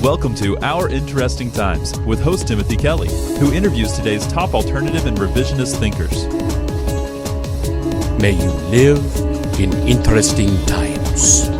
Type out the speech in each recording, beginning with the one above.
Welcome to Our Interesting Times with host Timothy Kelly, who interviews today's top alternative and revisionist thinkers. May you live in interesting times.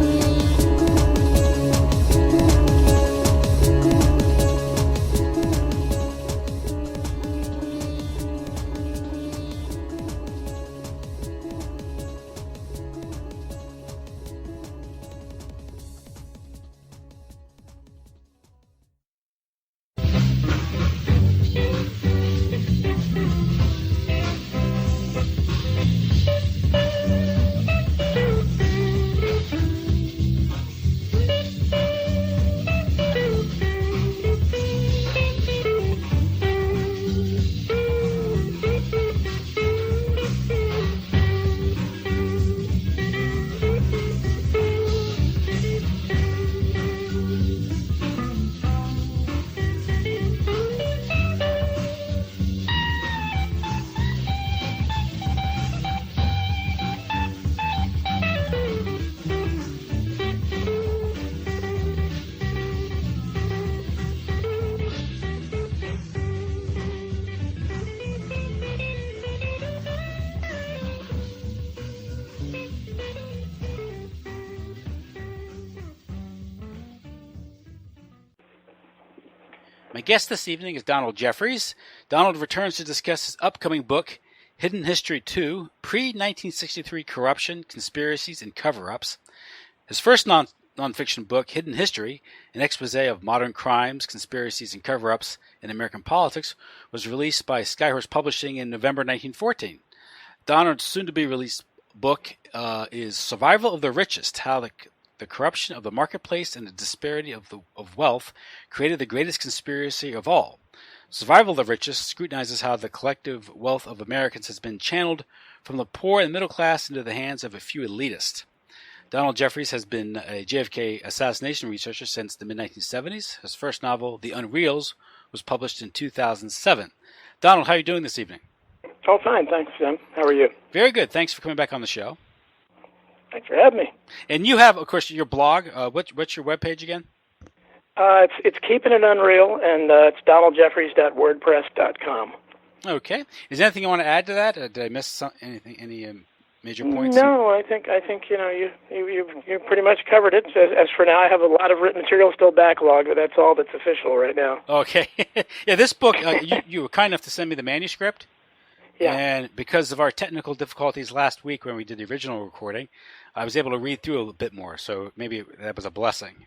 My guest this evening is Donald Jeffries. Donald returns to discuss his upcoming book, Hidden History 2, Pre-1963 Corruption, Conspiracies, and Cover-Ups. His first nonfiction book, Hidden History, an expose of modern crimes, conspiracies, and cover-ups in American politics, was released by Skyhorse Publishing in November 1914. Donald's soon-to-be-released book is Survival of the Richest, how the corruption of the marketplace and the disparity of wealth created the greatest conspiracy of all. Survival of the Richest scrutinizes how the collective wealth of Americans has been channeled from the poor and middle class into the hands of a few elitists. Donald Jeffries has been a JFK assassination researcher since the mid-1970s. His first novel, The Unreals, was published in 2007. Donald, how are you doing this evening? Oh, fine. Thanks, Jim. How are you? Very good. Thanks for coming back on the show. Thanks for having me. And you have, of course, your blog. What's your webpage again? It's Keeping It Unreal, and it's donaldjeffries.wordpress.com. Okay. Is there anything you want to add to that? Did I miss anything? Any major points? No, I think you pretty much covered it. As for now, I have a lot of written material still backlogged, but that's all that's official right now. Okay. Yeah, this book, you were kind enough to send me the manuscript. Yeah. And because of our technical difficulties last week when we did the original recording, I was able to read through a little bit more. So maybe that was a blessing.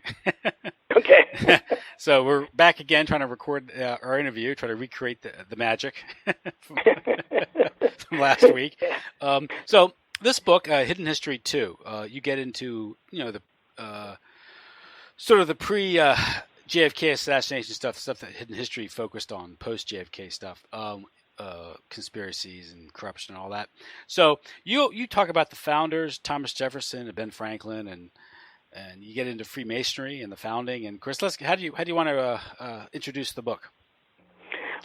Okay. So we're back again trying to record our interview, try to recreate the magic from last week. So this book, Hidden History 2, you get into, the sort of the pre-JFK assassination stuff that Hidden History focused on, post-JFK stuff. Conspiracies and corruption and all that. So you talk about the founders, Thomas Jefferson and Ben Franklin, and you get into Freemasonry and the founding. And Chris, how do you want to introduce the book?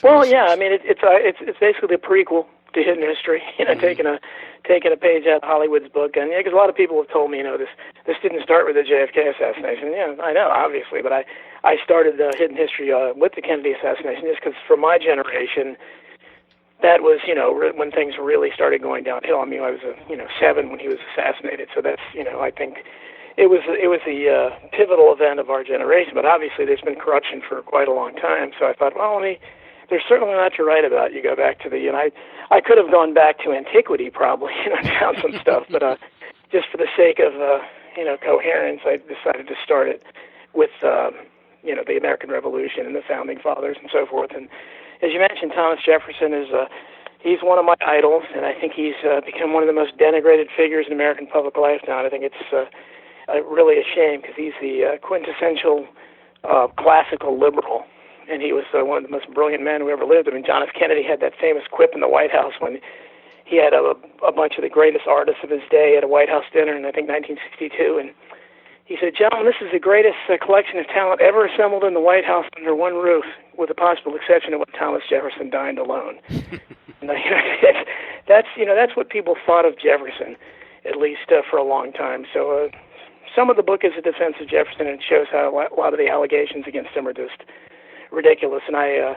Well, yeah, I mean it's basically a prequel to Hidden History. Taking a page out of Hollywood's book, and because a lot of people have told me, this didn't start with the JFK assassination. Yeah, I know, obviously, but I started the Hidden History with the Kennedy assassination just because for my generation. That was, when things really started going downhill. I mean, I was, 7 when he was assassinated. So that's, I think it was the pivotal event of our generation. But obviously, there's been corruption for quite a long time. So I thought, well, there's certainly a lot to write about. You go back to I could have gone back to antiquity probably, and found some stuff. But just for the sake of, coherence, I decided to start it with, the American Revolution and the Founding Fathers and so forth. And as you mentioned, Thomas Jefferson he's one of my idols, and I think he's become one of the most denigrated figures in American public life now. And I think it's really a shame because he's the quintessential classical liberal, and he was one of the most brilliant men who ever lived. I mean, John F. Kennedy had that famous quip in the White House when he had a bunch of the greatest artists of his day at a White House dinner in, I think, 1962, and he said, "Gentlemen, this is the greatest collection of talent ever assembled in the White House under one roof, with the possible exception of when Thomas Jefferson dined alone." And, that's what people thought of Jefferson, at least for a long time. So some of the book is a defense of Jefferson, and it shows how a lot of the allegations against him are just ridiculous. And I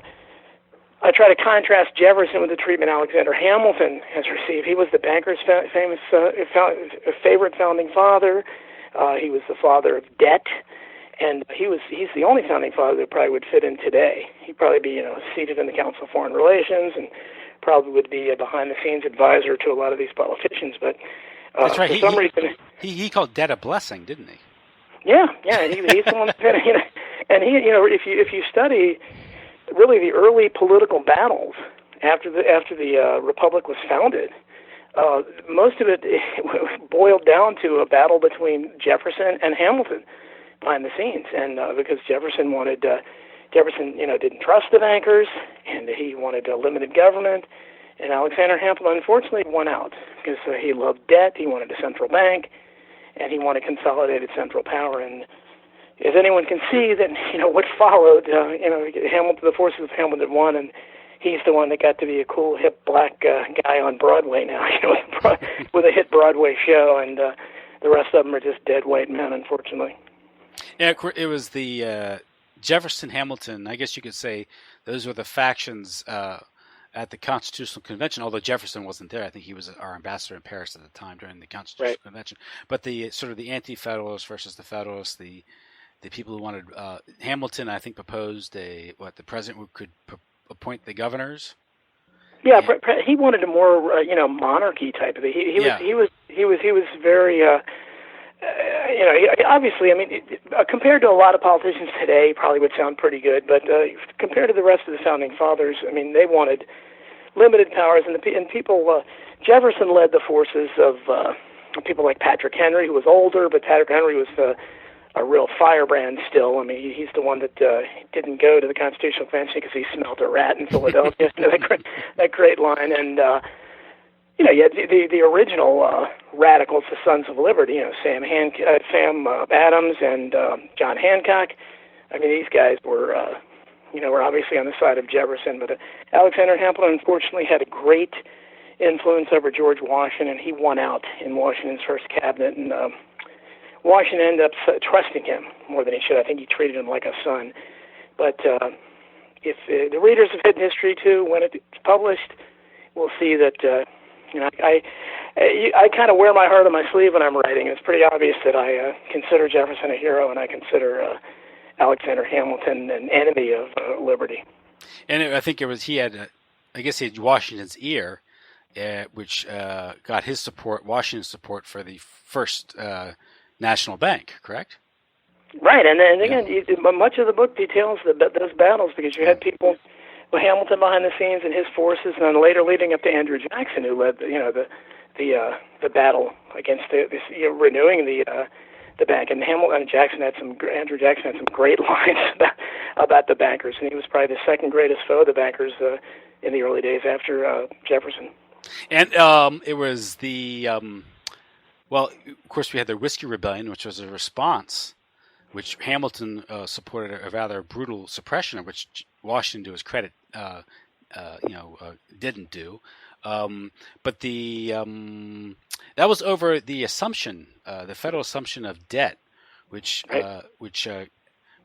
try to contrast Jefferson with the treatment Alexander Hamilton has received. He was the banker's favorite founding father. He was the father of debt, and he's the only founding father that probably would fit in today. He'd probably be seated in the Council of Foreign Relations, and probably would be a behind-the-scenes advisor to a lot of these politicians. But that's right. For some reason, he called debt a blessing, didn't he? Yeah. He's the one that and he if you study really the early political battles after the Republic was founded, most of it boiled down to a battle between Jefferson and Hamilton behind the scenes, and because Jefferson didn't trust the bankers, and he wanted a limited government, and Alexander Hamilton unfortunately won out because he loved debt, he wanted a central bank, and he wanted consolidated central power. And as anyone can see, that what followed, Hamilton, the forces of Hamilton won, and he's the one that got to be a cool, hip black guy on Broadway now, with a hit Broadway show, and the rest of them are just dead white men, unfortunately. Yeah, it was the Jefferson, Hamilton. I guess you could say those were the factions at the Constitutional Convention. Although Jefferson wasn't there, I think he was our ambassador in Paris at the time during the Constitutional Convention. But the sort of the anti-Federalists versus the Federalists, the people who wanted Hamilton, I think, proposed the president could appoint the governors. Yeah, he wanted a more monarchy type of thing. He was very. Obviously, compared to a lot of politicians today, he probably would sound pretty good. But compared to the rest of the founding fathers, they wanted limited powers, and people. Jefferson led the forces of people like Patrick Henry, who was older, but Patrick Henry was a real firebrand still. He's the one that didn't go to the Constitutional Convention because he smelled a rat in Philadelphia. that great line, and. You had the original radicals, the Sons of Liberty, Sam Adams and John Hancock. These guys were obviously on the side of Jefferson, but Alexander Hamilton unfortunately had a great influence over George Washington. He won out in Washington's first cabinet, and Washington ended up trusting him more than he should. I think he treated him like a son. But if the readers of Hidden History 2, when it's published, will see that. I kind of wear my heart on my sleeve when I'm writing. It's pretty obvious that I consider Jefferson a hero, and I consider Alexander Hamilton an enemy of liberty. And I think he had Washington's ear, which got his support, Washington's support for the first national bank, correct? Right, and again, much of the book details those battles because you had people. Hamilton behind the scenes and his forces, and then later leading up to Andrew Jackson, who led the battle against renewing the bank. And Andrew Jackson had some great lines about the bankers, and he was probably the second greatest foe of the bankers in the early days after Jefferson. And it was the of course, we had the Whiskey Rebellion, which was a response, which Hamilton supported a rather brutal suppression of, which Washington, to his credit, didn't do. But that was over the assumption, the federal assumption of debt, which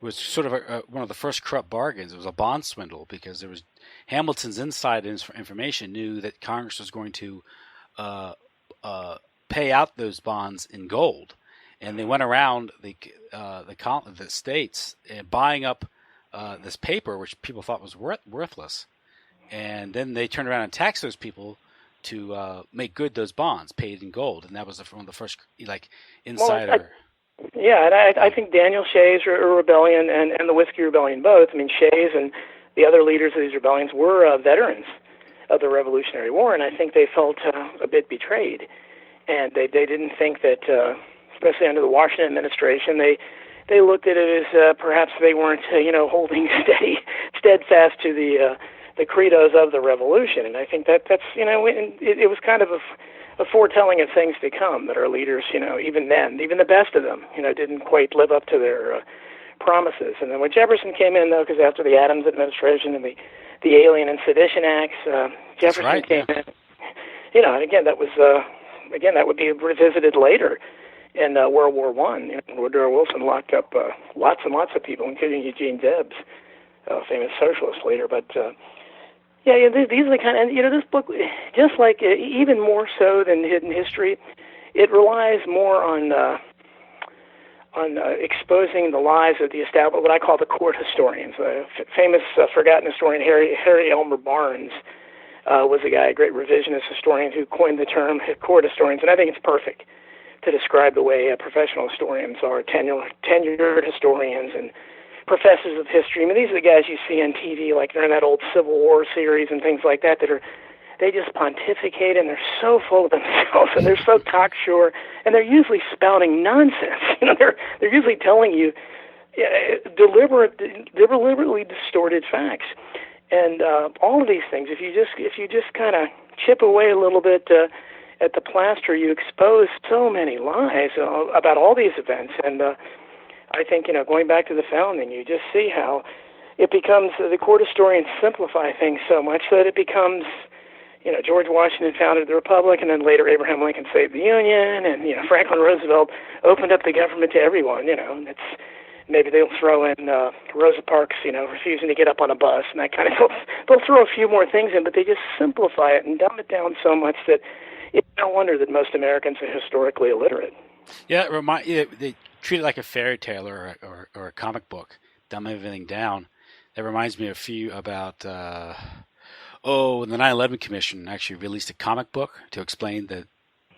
was sort of one of the first corrupt bargains. It was a bond swindle because there was Hamilton's inside information knew that Congress was going to pay out those bonds in gold. And they went around the states buying up this paper, which people thought was worthless, and then they turned around and taxed those people to make good those bonds paid in gold, and that was one of the first insider. And I think Daniel Shays' rebellion and the Whiskey Rebellion both. Shays and the other leaders of these rebellions were veterans of the Revolutionary War, and I think they felt a bit betrayed, and they didn't think that. Especially under the Washington administration, they looked at it as perhaps they weren't, holding steadfast to the credos of the revolution. And I think that's it was kind of a foretelling of things to come that our leaders, even the best of them, didn't quite live up to their promises. And then when Jefferson came in, though, because after the Adams administration and the Alien and Sedition Acts, Jefferson came in. And again, that would be revisited later in World War I. Woodrow Wilson locked up lots and lots of people, including Eugene Debs, a famous socialist leader. But these are the kind of, this book, just like even more so than Hidden History, it relies more on exposing the lies of the established, what I call the court historians. Famous forgotten historian Harry Elmer Barnes was a great revisionist historian who coined the term court historians, and I think it's perfect to describe the way professional historians are, tenured historians and professors of history. I mean, these are the guys you see on TV, like during that old Civil War series and things like that, they just pontificate, and they're so full of themselves, and they're so cocksure, and they're usually spouting nonsense. They're usually telling you deliberately distorted facts, and all of these things. If you just kind of chip away a little bit at the plaster, you expose so many lies about all these events. And I think going back to the founding, you just see how it becomes the court historians simplify things so much that it becomes. George Washington founded the Republic, and then later Abraham Lincoln saved the Union, and Franklin Roosevelt opened up the government to everyone. And it's maybe they'll throw in Rosa Parks, refusing to get up on a bus, and that kind of. They'll throw a few more things in, but they just simplify it and dumb it down so much that it's no wonder that most Americans are historically illiterate. Yeah, they treat it like a fairy tale or a comic book, dumb everything down. That reminds me a few about. The 9/11 Commission actually released a comic book to explain the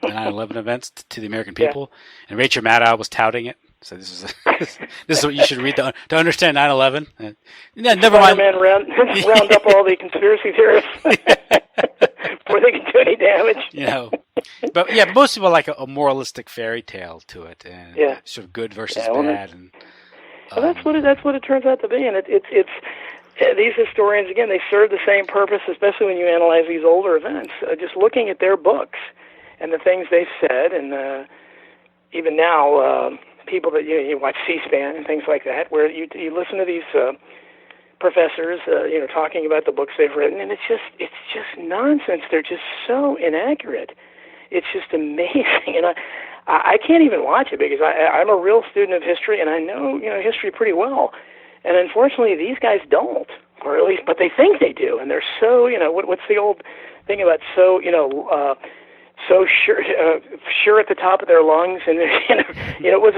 9/11 events to the American people, and Rachel Maddow was touting it. So this is what you should read to understand 9/11. Never mind. Spider-Man round up all the conspiracy theorists before they can do any damage. But most people like a moralistic fairy tale to it, and sort of good versus bad. And that's what it turns out to be, and it's. These historians, again, they serve the same purpose, especially when you analyze these older events. Just looking at their books and the things they've said, and even now, people that you watch C-SPAN and things like that, where you listen to these professors, talking about the books they've written, and it's just nonsense. They're just so inaccurate. It's just amazing, and I can't even watch it because I'm a real student of history, and I know history pretty well. And unfortunately, these guys don't, or at least, but they think they do, and they're so, what's the old thing about so sure at the top of their lungs, and it was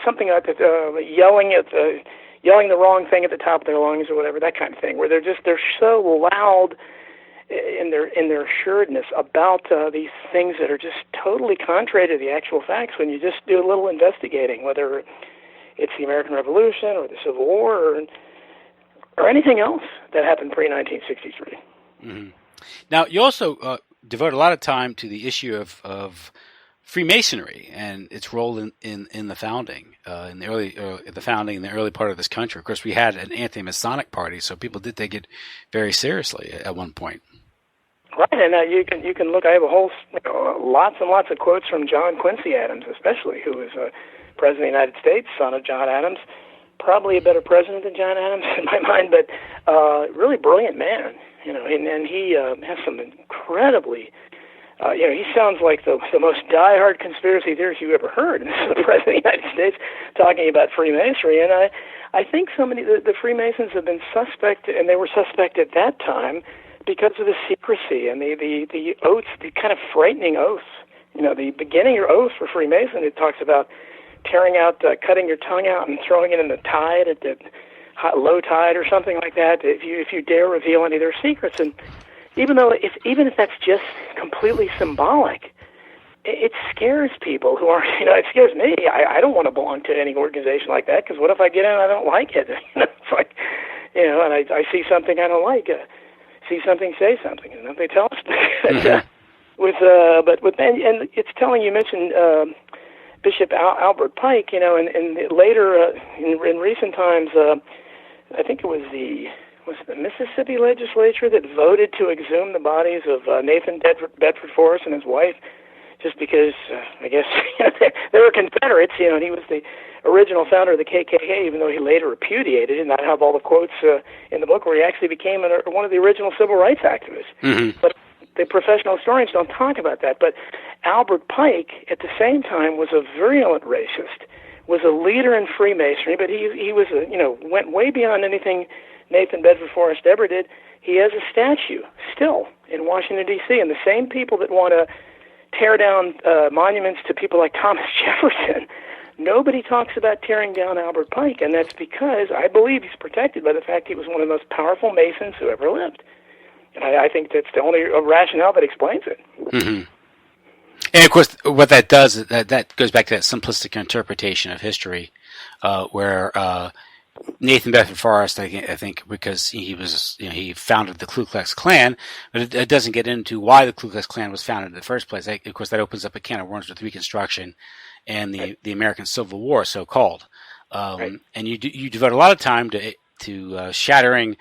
something like that, yelling the wrong thing at the top of their lungs or whatever, that kind of thing, where they're so loud in their assuredness about these things that are just totally contrary to the actual facts. When you just do a little investigating, whether it's the American Revolution or the Civil War or anything else that happened pre-1963. Mm-hmm. Now, you also devote a lot of time to the issue of Freemasonry and its role in the founding, in the early part of this country. Of course, we had an anti-Masonic party, so people did take it very seriously at one point. Right, and you can look. I have a whole lots and lots of quotes from John Quincy Adams, especially, who was President of the United States, son of John Adams, probably a better president than John Adams in my mind, but really brilliant man, and he has some incredibly, he sounds like the most diehard conspiracy theorist you ever heard. And this is the President of the United States talking about Freemasonry, and I think so many, the Freemasons have been suspect, and they were suspect at that time because of the secrecy and the oaths, the kind of frightening oaths. The beginning of your oath for Freemason, it talks about cutting your tongue out and throwing it in the tide at the low tide or something like that. If you dare reveal any of their secrets, and even if that's just completely symbolic, it scares people who aren't. It scares me. I don't want to belong to any organization like that, because what if I get in and I don't like it? It's like, and I see something I don't like. See something, say something. They tell us. And it's telling. You mentioned Bishop Albert Pike, and later in recent times, I think it was the Mississippi legislature that voted to exhume the bodies of Nathan Bedford Forrest and his wife, just because I guess they were Confederates, and he was the original founder of the KKK, even though he later repudiated it. And I have all the quotes in the book where he actually became one of the original civil rights activists. Mm-hmm. But the professional historians don't talk about that. But Albert Pike, at the same time, was a virulent racist, was a leader in Freemasonry, but he was went way beyond anything Nathan Bedford Forrest ever did. He has a statue still in Washington, D.C., and the same people that want to tear down monuments to people like Thomas Jefferson, nobody talks about tearing down Albert Pike, and that's because I believe he's protected by the fact he was one of the most powerful Masons who ever lived. And I think that's the only rationale that explains it. Mm-hmm. And of course, what that does is that goes back to that simplistic interpretation of history, where Nathan Bedford Forrest, I think, because he founded the Ku Klux Klan, but it doesn't get into why the Ku Klux Klan was founded in the first place. Of course, that opens up a can of worms with Reconstruction and the American Civil War, so called. And you devote a lot of time to shattering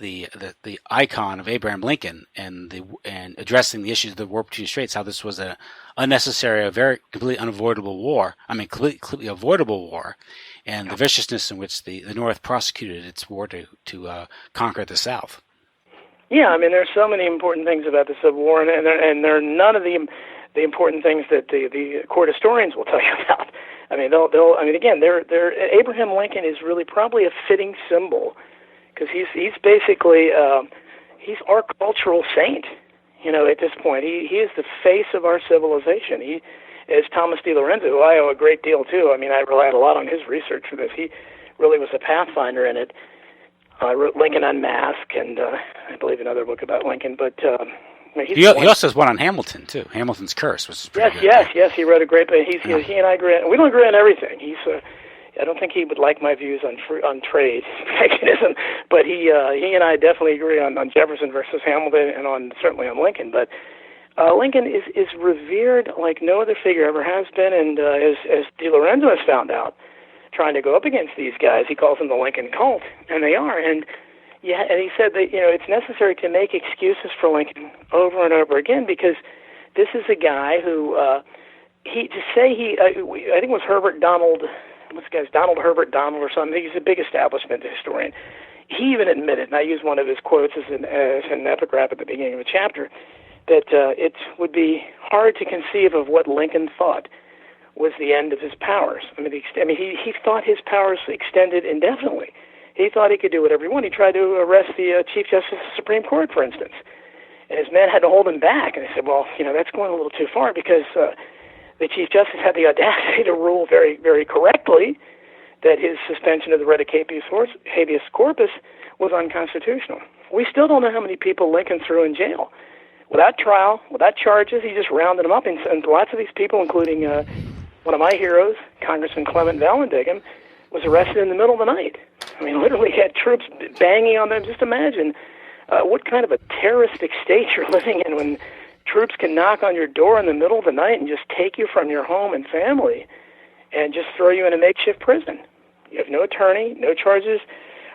the icon of Abraham Lincoln and addressing the issues of the war between states, how this was an unnecessary, a very completely unavoidable war. I mean, completely avoidable war, and the viciousness in which the North prosecuted its war to conquer the South. Yeah, I mean, there's so many important things about the Civil War, and there are none of the important things that the court historians will tell you about. I mean, Abraham Lincoln is really probably a fitting symbol, because he's basically he's our cultural saint. At this point, he is the face of our civilization. He is Thomas D. Lorenzo, who I owe a great deal to. I mean, I relied a lot on his research for this. He really was a pathfinder in it. I wrote Lincoln Unmasked, and I believe another book about Lincoln. But he also has one on Hamilton too. Hamilton's Curse, which is pretty good. Yes. He wrote a great book. He and I agree. We don't agree on everything. I don't think he would like my views on trade protectionism, but he and I definitely agree on Jefferson versus Hamilton, and certainly on Lincoln. But Lincoln is revered like no other figure ever has been, and as De Lorenzo has found out, trying to go up against these guys, he calls them the Lincoln cult, and they are. And he said that it's necessary to make excuses for Lincoln over and over again, because this is a guy who I think it was Donald Herbert Donald or something. He's a big establishment historian. He even admitted, and I use one of his quotes as an epigraph at the beginning of a chapter, that it would be hard to conceive of what Lincoln thought was the end of his powers. I mean, he thought his powers extended indefinitely. He thought he could do whatever he wanted. He tried to arrest the Chief Justice of the Supreme Court, for instance, and his men had to hold him back. And they said, well, that's going a little too far, because the Chief Justice had the audacity to rule very, very correctly that his suspension of the writ of habeas corpus was unconstitutional. We still don't know how many people Lincoln threw in jail. Without trial, without charges, he just rounded them up. And lots of these people, including one of my heroes, Congressman Clement Vallandigham, was arrested in the middle of the night. I mean, literally had troops banging on them. Just imagine what kind of a terroristic state you're living in when troops can knock on your door in the middle of the night and just take you from your home and family and just throw you in a makeshift prison. You have no attorney, no charges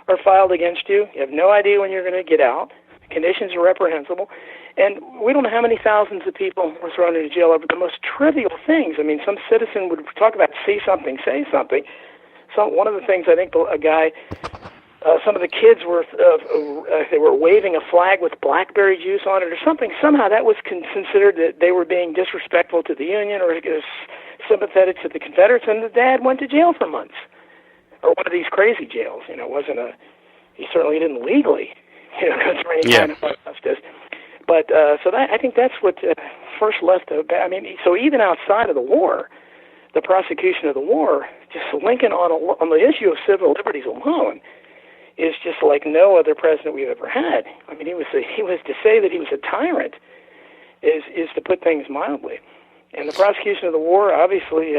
are filed against you. You have no idea when you're going to get out. Conditions are reprehensible. And we don't know how many thousands of people were thrown into jail over the most trivial things. I mean, some citizen would talk about see something, say something. So one of the things I think some of the kids were they were waving a flag with blackberry juice on it or something. Somehow that was considered that they were being disrespectful to the Union or sympathetic to the Confederates, and the dad went to jail for months. Or one of these crazy jails. He certainly didn't legally go through any kind of justice. But I think that's what first left. So even outside of the war, the prosecution of the war, just Lincoln on the issue of civil liberties alone is just like no other president we've ever had. I mean, he was to say that he was a tyrant is to put things mildly. And the prosecution of the war, obviously,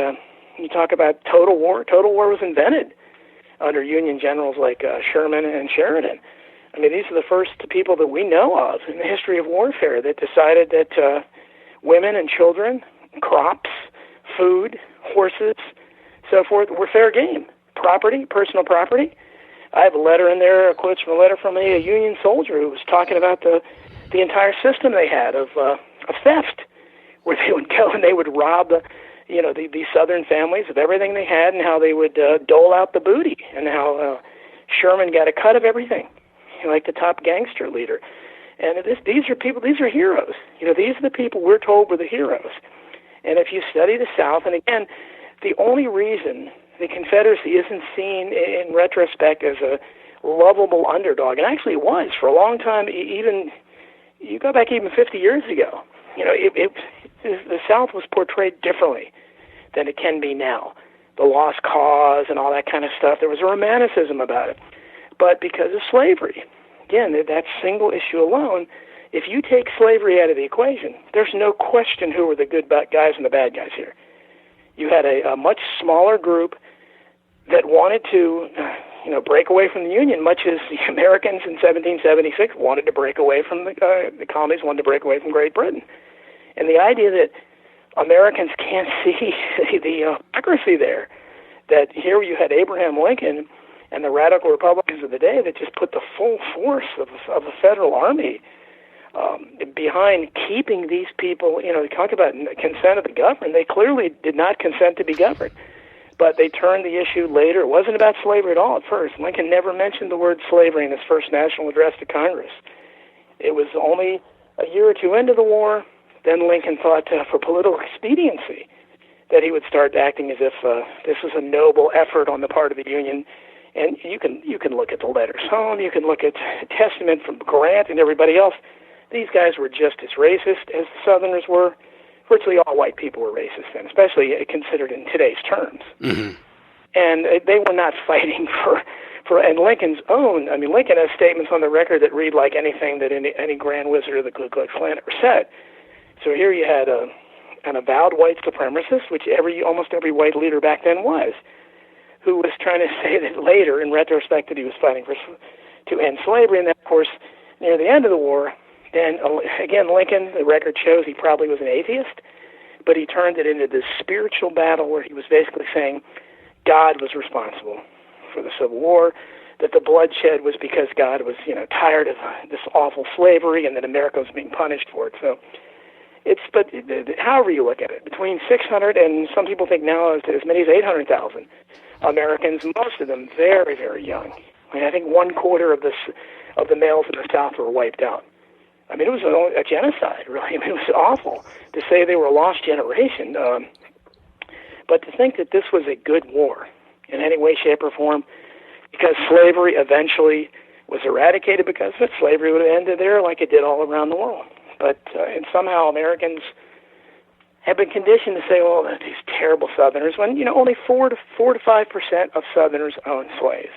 you talk about total war. Total war was invented under Union generals like Sherman and Sheridan. I mean, these are the first people that we know of in the history of warfare that decided that women and children, crops, food, horses, so forth, were fair game. Property, personal property. I have a letter in there, quotes from a letter from a Union soldier who was talking about the entire system they had of theft, where they would go and they would rob the Southern families of everything they had, and how they would dole out the booty, and how Sherman got a cut of everything, like the top gangster leader. And these are people, these are heroes. These are the people we're told were the heroes. And if you study the South, and again, the only reason the Confederacy isn't seen in retrospect as a lovable underdog, and actually it was for a long time, even you go back even 50 years ago, the South was portrayed differently than it can be now. The lost cause and all that kind of stuff, there was a romanticism about it. But because of slavery, again, that single issue alone, if you take slavery out of the equation, there's no question who were the good guys and the bad guys here. You had a much smaller group that wanted to, break away from the Union, much as the Americans in 1776 wanted to break away from the colonies, wanted to break away from Great Britain. And the idea that Americans can't see the hypocrisy there, that here you had Abraham Lincoln and the radical Republicans of the day that just put the full force of the Federal Army behind keeping these people, talk about consent of the governed. They clearly did not consent to be governed. But they turned the issue later. It wasn't about slavery at all at first. Lincoln never mentioned the word slavery in his first national address to Congress. It was only a year or two into the war, then Lincoln thought for political expediency that he would start acting as if this was a noble effort on the part of the Union. And you can look at the letters home, you can look at Testament from Grant and everybody else. These guys were just as racist as the Southerners were. Virtually all white people were racist then, especially considered in today's terms. Mm-hmm. And they were not fighting for and Lincoln's own. I mean, Lincoln has statements on the record that read like anything that any Grand Wizard of the Ku Klux Klan ever said. So here you had an avowed white supremacist, which almost every white leader back then was, who was trying to say that later, in retrospect, that he was fighting to end slavery. And then, of course, near the end of the war, then again, Lincoln, the record shows he probably was an atheist, but he turned it into this spiritual battle where he was basically saying God was responsible for the Civil War, that the bloodshed was because God was, tired of this awful slavery, and that America was being punished for it. So but however you look at it, between 600 and some people think now as many as 800,000 Americans, most of them very, very young. I think 1/4 of the males in the South were wiped out. I mean, it was a genocide, really. I mean, it was awful to say they were a lost generation. But to think that this was a good war in any way, shape, or form, because slavery eventually was eradicated because of it, slavery would have ended there like it did all around the world. But and somehow Americans have been conditioned to say, "Oh, these terrible Southerners," when only 4 to 5% of Southerners own slaves.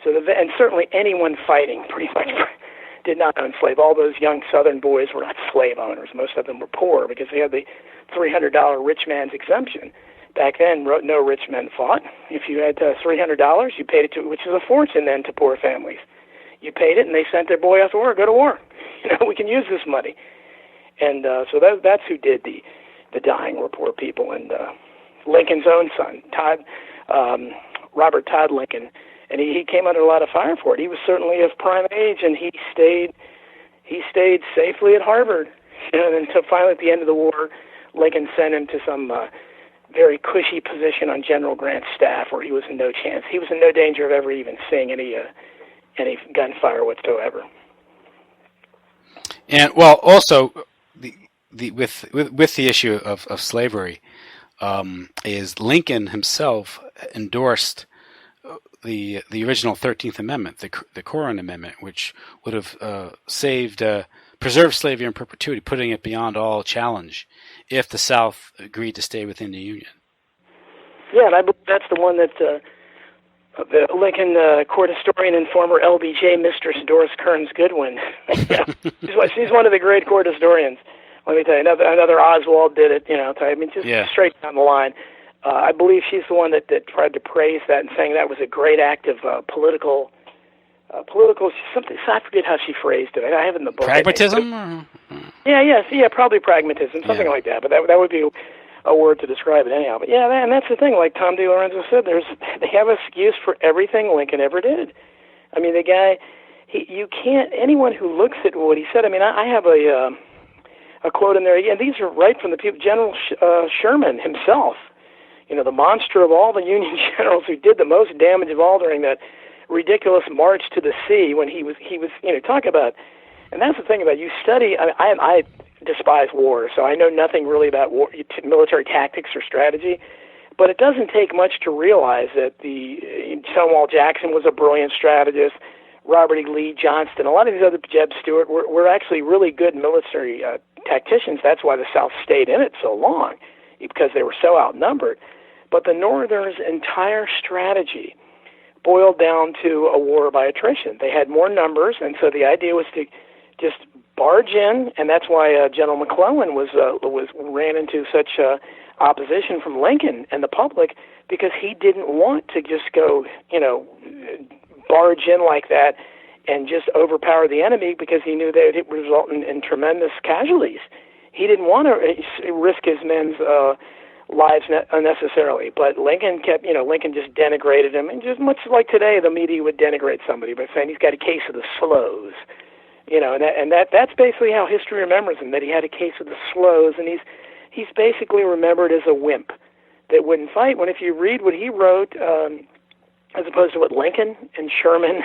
So and certainly anyone fighting pretty much did not own slaves. All those young Southern boys were not slave owners. Most of them were poor because they had the $300 rich man's exemption. Back then, no rich men fought. If you had $300, you paid it which is a fortune then to poor families. You paid it, and they sent their boy off to war. Go to war. We can use this money. And so that's who did the dying were poor people. And Lincoln's own son, Robert Todd Lincoln, and he came under a lot of fire for it. He was certainly of prime age, and he stayed safely at Harvard. And until finally, at the end of the war, Lincoln sent him to some very cushy position on General Grant's staff, where he was in no chance. He was in no danger of ever even seeing any gunfire whatsoever. And well, also with the issue of slavery, is Lincoln himself endorsed the original 13th Amendment, the Corrin Amendment, which would have preserved slavery in perpetuity, putting it beyond all challenge if the South agreed to stay within the Union. Yeah, and I believe that's the one that the Lincoln court historian and former LBJ mistress Doris Kearns Goodwin. Yeah, she's one of the great court historians. Let me tell you, another Oswald did it. I mean, just straight down the line. I believe she's the one that tried to praise that and saying that was a great act of political something. I forget how she phrased it. I have it in the book. Pragmatism? Yeah, probably pragmatism, something like that. But that would be a word to describe it anyhow. But yeah, and that's the thing. Like Tom DiLorenzo said, they have an excuse for everything Lincoln ever did. I mean, the guy, you can't. Anyone who looks at what he said. I mean, I have a quote in there. And these are right from the people. General Sherman himself. The monster of all the Union generals who did the most damage of all during that ridiculous march to the sea when he was talk about. And that's the thing about you study. I despise war, so I know nothing really about war, military tactics or strategy. But it doesn't take much to realize that Stonewall Jackson was a brilliant strategist. Robert E. Lee Johnston, a lot of these other, Jeb Stuart, were actually really good military tacticians. That's why the South stayed in it so long, because they were so outnumbered. But the Northerners' entire strategy boiled down to a war by attrition. They had more numbers, and so the idea was to just barge in, and that's why General McClellan ran into such opposition from Lincoln and the public, because he didn't want to just go, barge in like that and just overpower the enemy, because he knew that it would result in tremendous casualties. He didn't want to risk his men's lives unnecessarily, but Lincoln Lincoln just denigrated him, and just much like today, the media would denigrate somebody by saying he's got a case of the slows, and that's basically how history remembers him, that he had a case of the slows, and he's basically remembered as a wimp that wouldn't fight. When if you read what he wrote, as opposed to what Lincoln and Sherman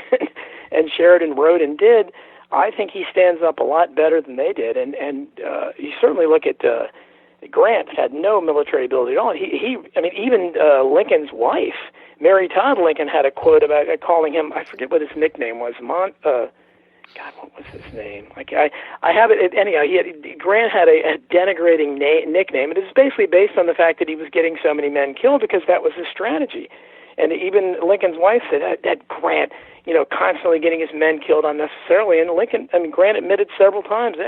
and Sheridan wrote and did, I think he stands up a lot better than they did. And you certainly look at Grant, had no military ability at all. Even Lincoln's wife, Mary Todd Lincoln, had a quote about calling him, I forget what his nickname was, God, what was his name? I have it. Anyhow, Grant had a denigrating nickname, and it was basically based on the fact that he was getting so many men killed, because that was his strategy. And even Lincoln's wife said that Grant, constantly getting his men killed unnecessarily. And Grant admitted several times,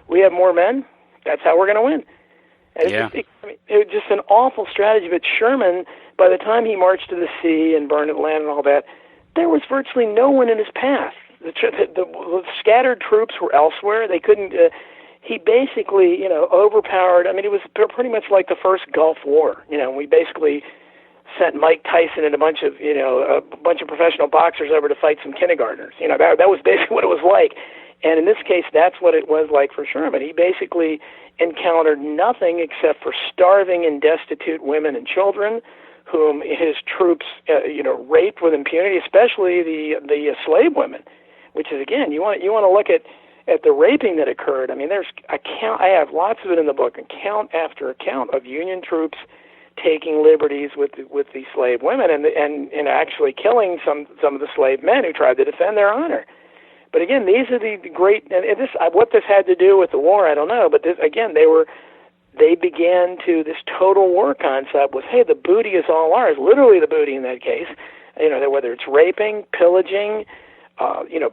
we have more men, that's how we're going to win. And it was just an awful strategy. But Sherman, by the time he marched to the sea and burned Atlanta and all that, there was virtually no one in his path. The scattered troops were elsewhere. They couldn't. He basically, overpowered. It was pretty much like the first Gulf War. We basically sent Mike Tyson and a bunch of professional boxers over to fight some kindergartners. That was basically what it was like. And in this case, that's what it was like for Sherman. He basically encountered nothing except for starving and destitute women and children, whom his troops, raped with impunity, especially the slave women. Which is, again, you want to look at the raping that occurred. There's I have lots of it in the book, account after account of Union troops taking liberties with the slave women and actually killing some of the slave men who tried to defend their honor. But again, these are the great, and what this had to do with the war, I don't know. But this, again, they began to, this total war concept was, hey, the booty is all ours, literally the booty in that case. Whether it's raping, pillaging,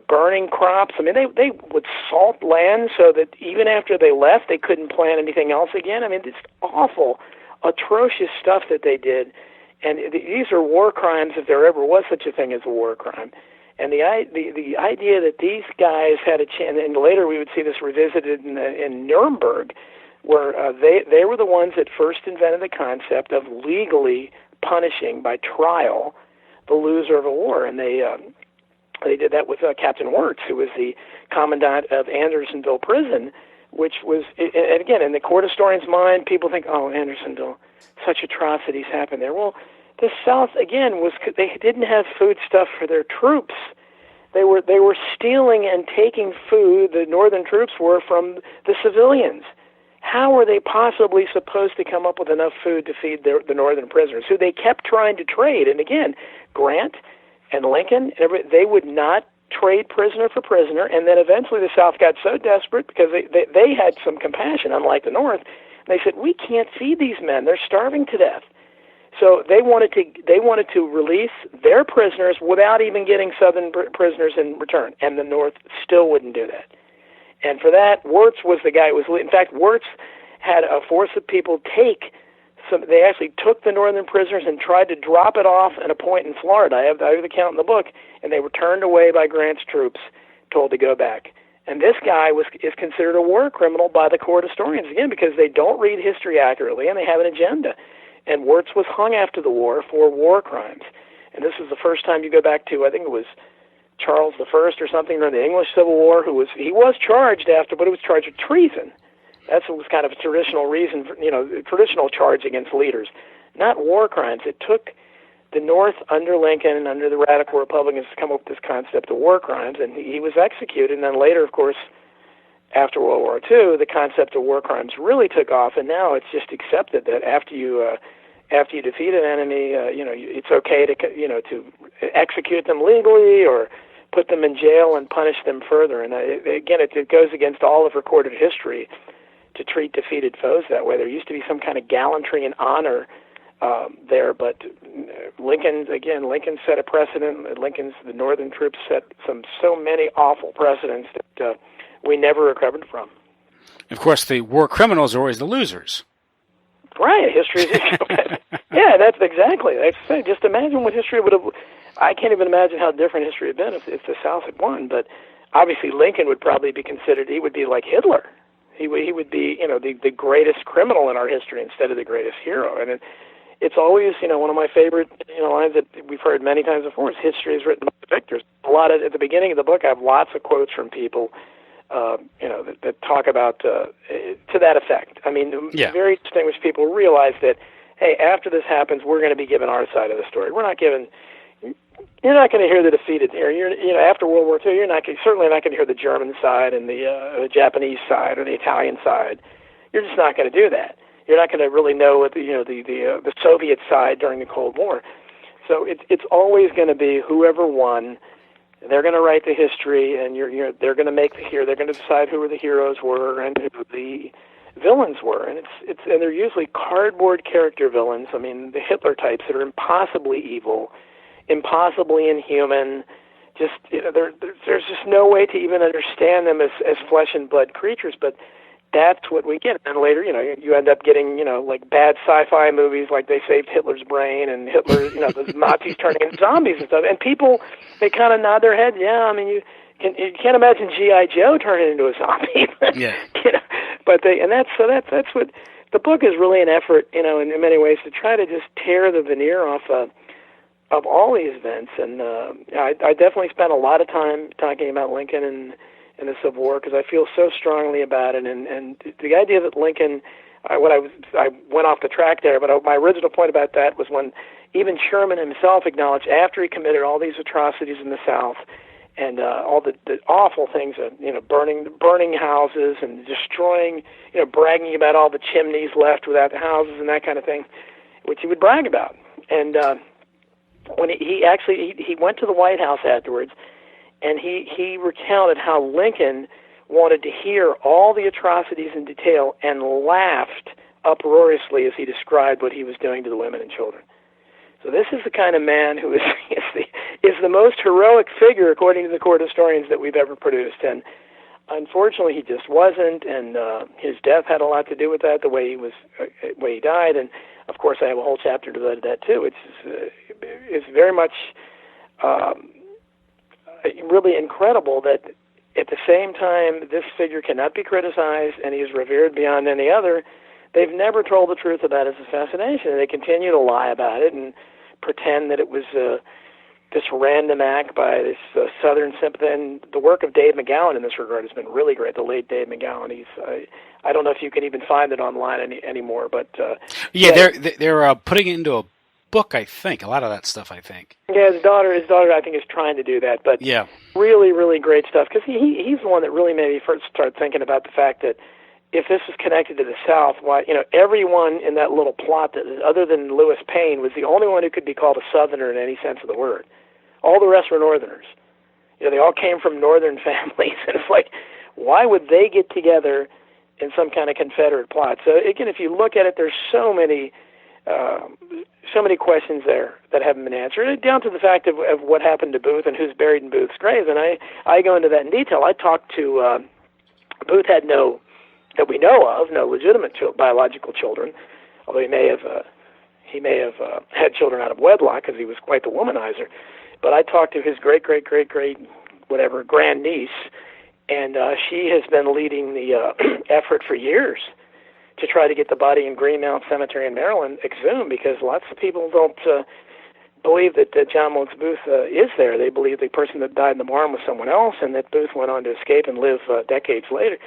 burning crops. They would salt land so that even after they left, they couldn't plant anything else again. It's awful, atrocious stuff that they did. And these are war crimes, if there ever was such a thing as a war crime. And the idea that these guys had a chance, and later we would see this revisited in Nuremberg, where they were the ones that first invented the concept of legally punishing by trial the loser of a war. And they did that with Captain Wirtz, who was the commandant of Andersonville Prison, which was, and again, in the court historian's mind, people think, oh, Andersonville, such atrocities happened there. Well, the South, again, they didn't have food stuff for their troops. They were stealing and taking food, the Northern troops were, from the civilians. How were they possibly supposed to come up with enough food to feed the Northern prisoners, who they kept trying to trade? And again, Grant and Lincoln, they would not trade prisoner for prisoner, and then eventually the South got so desperate because they had some compassion, unlike the North. They said, we can't feed these men; they're starving to death. So they wanted to release their prisoners without even getting Southern prisoners in return, and the North still wouldn't do that. And for that, Wirtz was the guy who was. In fact, Wirtz had a force of people take. They actually took the Northern prisoners and tried to drop it off at a point in Florida. I have the account in the book, and they were turned away by Grant's troops, told to go back. And this guy is considered a war criminal by the court historians, again, because they don't read history accurately and they have an agenda. And Wirtz was hung after the war for war crimes. And this is the first time you go back to, I think it was Charles I or something, during the English Civil War, he was charged after, but it was charged with treason. That was kind of a traditional reason, traditional charge against leaders, not war crimes. It took the North under Lincoln and under the radical Republicans to come up with this concept of war crimes, and he was executed. And then later, of course, after World War II, the concept of war crimes really took off, and now it's just accepted that after you defeat an enemy, it's okay to execute them legally or put them in jail and punish them further. And again, it goes against all of recorded history to treat defeated foes that way. There used to be some kind of gallantry and honor there, but Lincoln set a precedent. The Northern troops set so many awful precedents that we never recovered from. Of course, the war criminals are always the losers. Right, history is... Yeah, that's exactly. Just imagine what history would have... I can't even imagine how different history had been if the South had won, but obviously Lincoln would probably be considered... He would be like Hitler. He would be, the greatest criminal in our history instead of the greatest hero. And it's always, one of my favorite lines that we've heard many times before is history is written by the victors. At the beginning of the book, I have lots of quotes from people that talk about to that effect. I mean, very distinguished people realize that, hey, after this happens, we're going to be given our side of the story. You're not going to hear the defeated. After World War II, certainly not going to hear the German side and the Japanese side or the Italian side. You're just not going to do that. You're not going to really know what the Soviet side during the Cold War. So it's always going to be whoever won. They're going to write the history, and they're going to they're going to decide who the heroes were and who the villains were, and they're usually cardboard character villains. I mean, the Hitler types that are impossibly evil, impossibly inhuman. Just there's just no way to even understand them as flesh and blood creatures. But that's what we get. And later, you end up getting like bad sci-fi movies like They Saved Hitler's Brain and Hitler, the Nazis turning into zombies and stuff. And people, they kind of nod their head. Yeah, I mean, you can't imagine G.I. Joe turning into a zombie. Yeah. But that's what the book is really an effort, in many ways to try to just tear the veneer off of all these events. And I definitely spent a lot of time talking about Lincoln and the Civil War because I feel so strongly about it. And the idea that Lincoln, I went off the track there, but my original point about that was when even Sherman himself acknowledged after he committed all these atrocities in the South and all the awful things, burning houses and destroying, bragging about all the chimneys left without the houses and that kind of thing, which he would brag about. And when he went to the White House afterwards, and he recounted how Lincoln wanted to hear all the atrocities in detail and laughed uproariously as he described what he was doing to the women and children. So this is the kind of man who is the most heroic figure, according to the court historians, that we've ever produced. And unfortunately, he just wasn't, and his death had a lot to do with that, the way he died. And of course, I have a whole chapter devoted to that too. It's very much really incredible that at the same time this figure cannot be criticized and he is revered beyond any other. They've never told the truth about his assassination. They continue to lie about it and pretend that it was this random act by this Southern sympathy. And the work of Dave McGowan in this regard has been really great. The late Dave McGowan. I don't know if you can even find it online anymore, but they're putting it into a book. I think a lot of that stuff. I think. Yeah, his daughter, I think, is trying to do that. But yeah, really, really great stuff because he's the one that really made me first start thinking about the fact that if this was connected to the South, why, everyone in that little plot, other than Lewis Payne, was the only one who could be called a Southerner in any sense of the word. All the rest were Northerners. They all came from Northern families, and it's like, why would they get together in some kind of Confederate plot? So again, if you look at it, there's so many questions there that haven't been answered, down to the fact of what happened to Booth and who's buried in Booth's grave. And I go into that in detail. I talked to Booth had that we know of, no legitimate biological children, although he may have had children out of wedlock because he was quite the womanizer. But I talked to his great grandniece, and she has been leading the effort for years to try to get the body in Greenmount Cemetery in Maryland exhumed, because lots of people don't believe that John Wilkes Booth is there. They believe the person that died in the barn was someone else, and that Booth went on to escape and live decades later.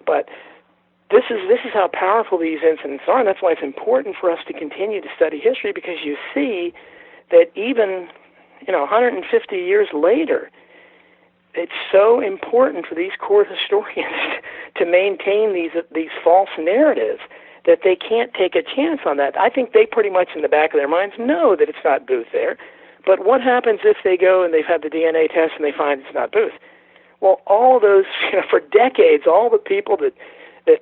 But this is how powerful these incidents are, and that's why it's important for us to continue to study history, because you see that even 150 years later, it's so important for these court historians to maintain these false narratives that they can't take a chance on that. I think they pretty much in the back of their minds know that it's not Booth there. But what happens if they go and they've had the DNA test and they find it's not Booth? Well, all those, for decades, all the people that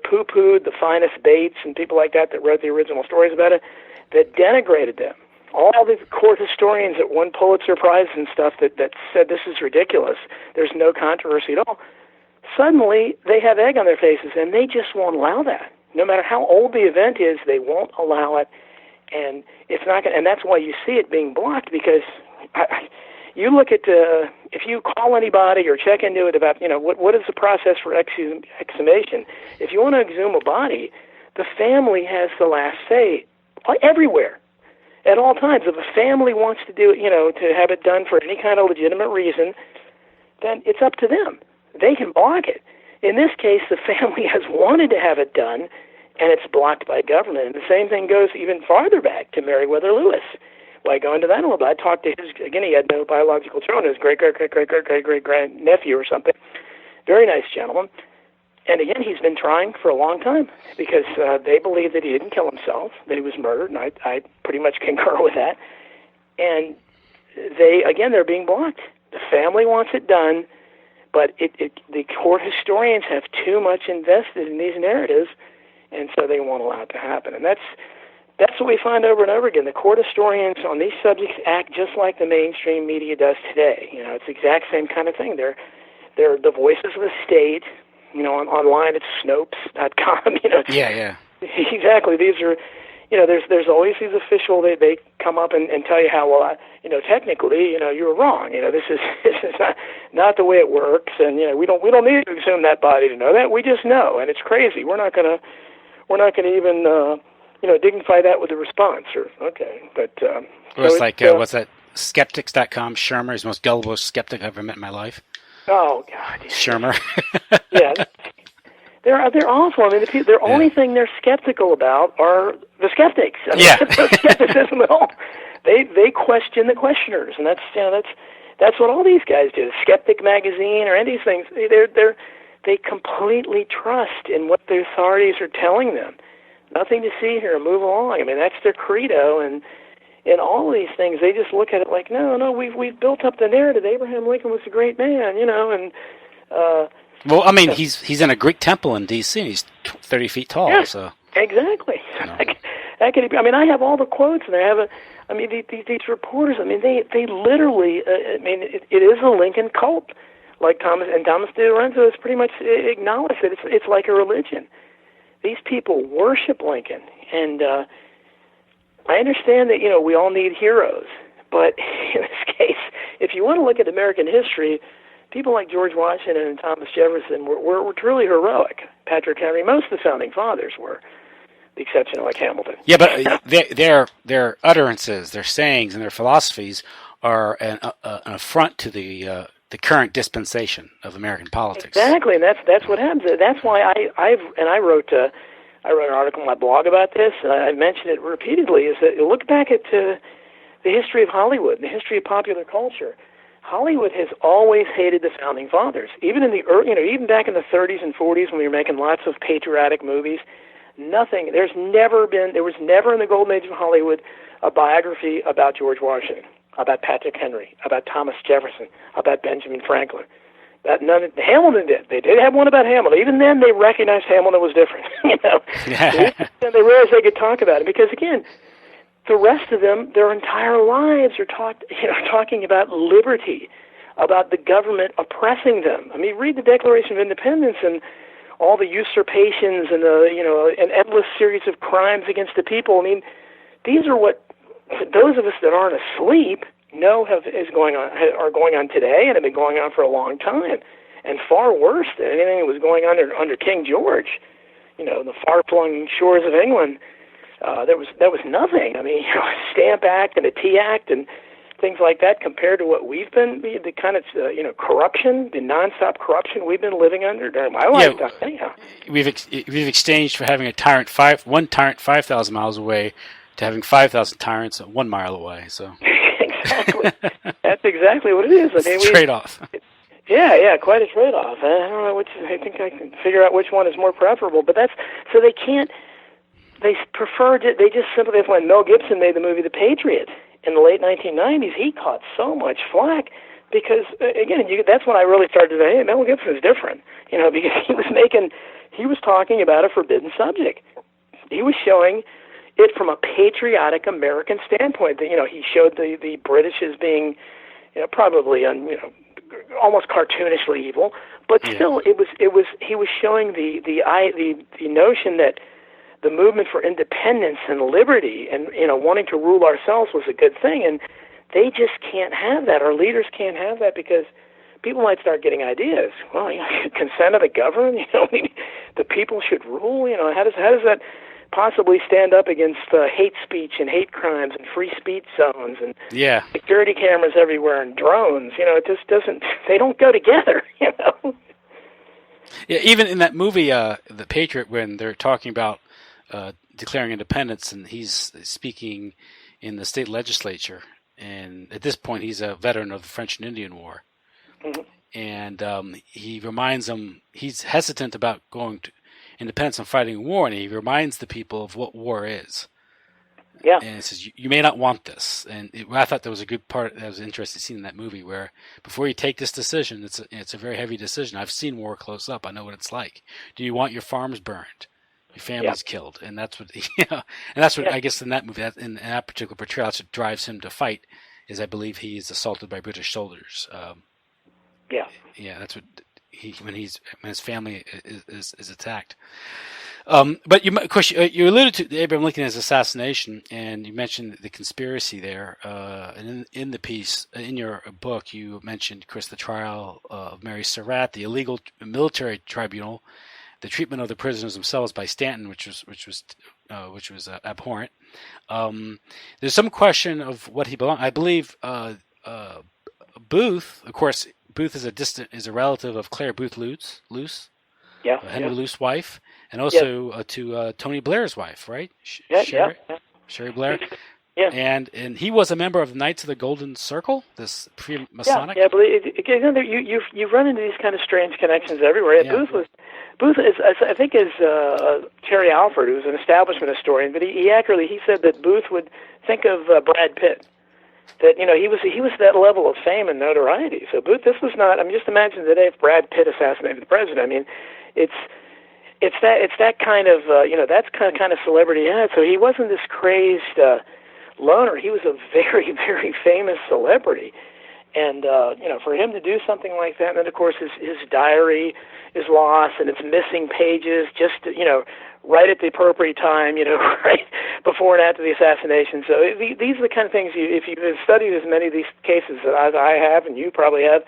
poo-pooed the finest Bates and people like that wrote the original stories about it, that denigrated them, all the court historians that won Pulitzer Prize and stuff that said this is ridiculous, there's no controversy at all, suddenly they have egg on their faces, and they just won't allow that. No matter how old the event is, they won't allow it, and it's not gonna, and that's why you see it being blocked, because you look at, if you call anybody or check into it about, what is the process for exhumation? If you want to exhume a body, the family has the last say everywhere, at all times. If a family wants to do it, to have it done for any kind of legitimate reason, then it's up to them. They can block it. In this case, the family has wanted to have it done, and it's blocked by government. And the same thing goes even farther back to Meriwether Lewis. Well, I go into that a little bit. I talked to again, he had no biological children, his great-great-great-great-great-great-great-nephew or something. Very nice gentleman. And again, he's been trying for a long time because they believe that he didn't kill himself, that he was murdered, and I pretty much concur with that. And they're being blocked. The family wants it done, but the court historians have too much invested in these narratives, and so they won't allow it to happen. And that's what we find over and over again. The court historians on these subjects act just like the mainstream media does today. It's the exact same kind of thing. They're the voices of the state. Online it's Snopes.com. Yeah. Exactly. These are, there's always these official. They come up and tell you how technically, you were wrong. This is not the way it works, and we don't need to exhume that body to know that. We just know, and it's crazy. We're not gonna even dignify that with a response. What's that? Skeptics.com. Shermer is the most gullible skeptic I've ever met in my life. Oh God, Shermer. Yeah, they're awful. I mean, the only thing they're skeptical about are the skeptics. No skepticism at all. They question the questioners, and that's what all these guys do. Skeptic Magazine or any of these things, they completely trust in what the authorities are telling them. Nothing to see here, move along. I mean, that's their credo, and in all of these things, they just look at it like, no, we've built up the narrative. Abraham Lincoln was a great man, and. Well, I mean, he's in a Greek temple in D.C. and he's 30 feet tall. Yeah, so exactly. I have all the quotes, and these reporters. I mean, they literally. It is a Lincoln cult, like Thomas DiLorenzo has pretty much acknowledged that it's like a religion. These people worship Lincoln, and I understand that we all need heroes, but in this case, if you want to look at American history, people like George Washington and Thomas Jefferson were truly heroic. Patrick Henry, most of the founding fathers were, the exception of like Hamilton. Yeah, but their utterances, their sayings, and their philosophies are an affront to the current dispensation of American politics. Exactly, and that's what happens. That's why I wrote an article on my blog about this, and I mentioned it repeatedly. Is that you look back at the history of Hollywood, the history of popular culture. Hollywood has always hated the founding fathers, even in the even back in the 30s and 40s when we were making lots of patriotic movies. There was never in the golden age of Hollywood a biography about George Washington, about Patrick Henry, about Thomas Jefferson, about Benjamin Franklin. Hamilton did. They did have one about Hamilton. Even then, they recognized Hamilton was different. And they realized they could talk about it because, again, the rest of them, their entire lives are talking about liberty, about the government oppressing them. I mean, read the Declaration of Independence and all the usurpations and an endless series of crimes against the people. I mean, these are what those of us that aren't asleep know are going on today and have been going on for a long time, and far worse than anything that was going on under King George. The far-flung shores of England. There was nothing. I mean, Stamp Act and the Tea Act and things like that compared to what we've been, the kind of corruption, the nonstop corruption we've been living under during my lifetime. Anyhow, we've exchanged for having one tyrant 5,000 miles away to having 5,000 tyrants 1 mile away. So exactly, that's exactly what it is. I mean, trade-off. Yeah, quite a trade-off. I don't know which. I think I can figure out which one is more preferable. But that's so they can't. They preferred it. They just simply, when Mel Gibson made the movie The Patriot in the late 1990s, he caught so much flack because again, that's when I really started to say, hey, Mel Gibson is different. Because he was talking about a forbidden subject. He was showing it from a patriotic American standpoint. That he showed the British as being, probably almost cartoonishly evil, but still, he was showing the notion that the movement for independence and liberty and wanting to rule ourselves was a good thing, and they just can't have that. Our leaders can't have that because people might start getting ideas. Well, consent of the governed. The people should rule. How does that possibly stand up against hate speech and hate crimes and free speech zones and security cameras everywhere and drones? It just doesn't. They don't go together. Yeah, even in that movie, The Patriot, when they're talking about declaring independence, and he's speaking in the state legislature, and at this point he's a veteran of the French and Indian War, and he reminds them he's hesitant about going to independence and fighting a war, and he reminds the people of what war is. Yeah. And it says, you may not want this. And I thought that was a good part that was interesting scene in that movie where before you take this decision, it's a very heavy decision. I've seen war close up. I know what it's like. Do you want your farms burned? Your family's killed? And that's what, I guess in that movie, in that particular portrayal, that's what drives him to fight is I believe he is assaulted by British soldiers. Yeah, that's what when his family is attacked. But of course, you alluded to Abraham Lincoln's assassination, and you mentioned the conspiracy there. And in the piece, in your book, you mentioned, Chris, the trial of Mary Surratt, the illegal military tribunal, the treatment of the prisoners themselves by Stanton, which was abhorrent. There's some question of what he belonged. I believe Booth, of course. Booth is a relative of Claire Booth Luce, Henry Luce's wife, and also to Tony Blair's wife, right? Sherry Blair. Yeah. And he was a member of the Knights of the Golden Circle, this pre-Masonic. Yeah, but you run into these kind of strange connections everywhere. Yeah. Booth is I think is Terry Alford, who's an establishment historian, but he accurately said that Booth would think of Brad Pitt. That he was that level of fame and notoriety. So Booth, this was not. I mean, just imagine today if Brad Pitt assassinated the president. I mean, it's that kind of that's kind of celebrity. Yeah. So he wasn't this crazed loner. He was a very, very famous celebrity, and for him to do something like that, and then of course his diary is lost and it's missing pages. Just right at the appropriate time, right before and after the assassination. So these are the kind of things if you've studied as many of these cases that I have, and you probably have,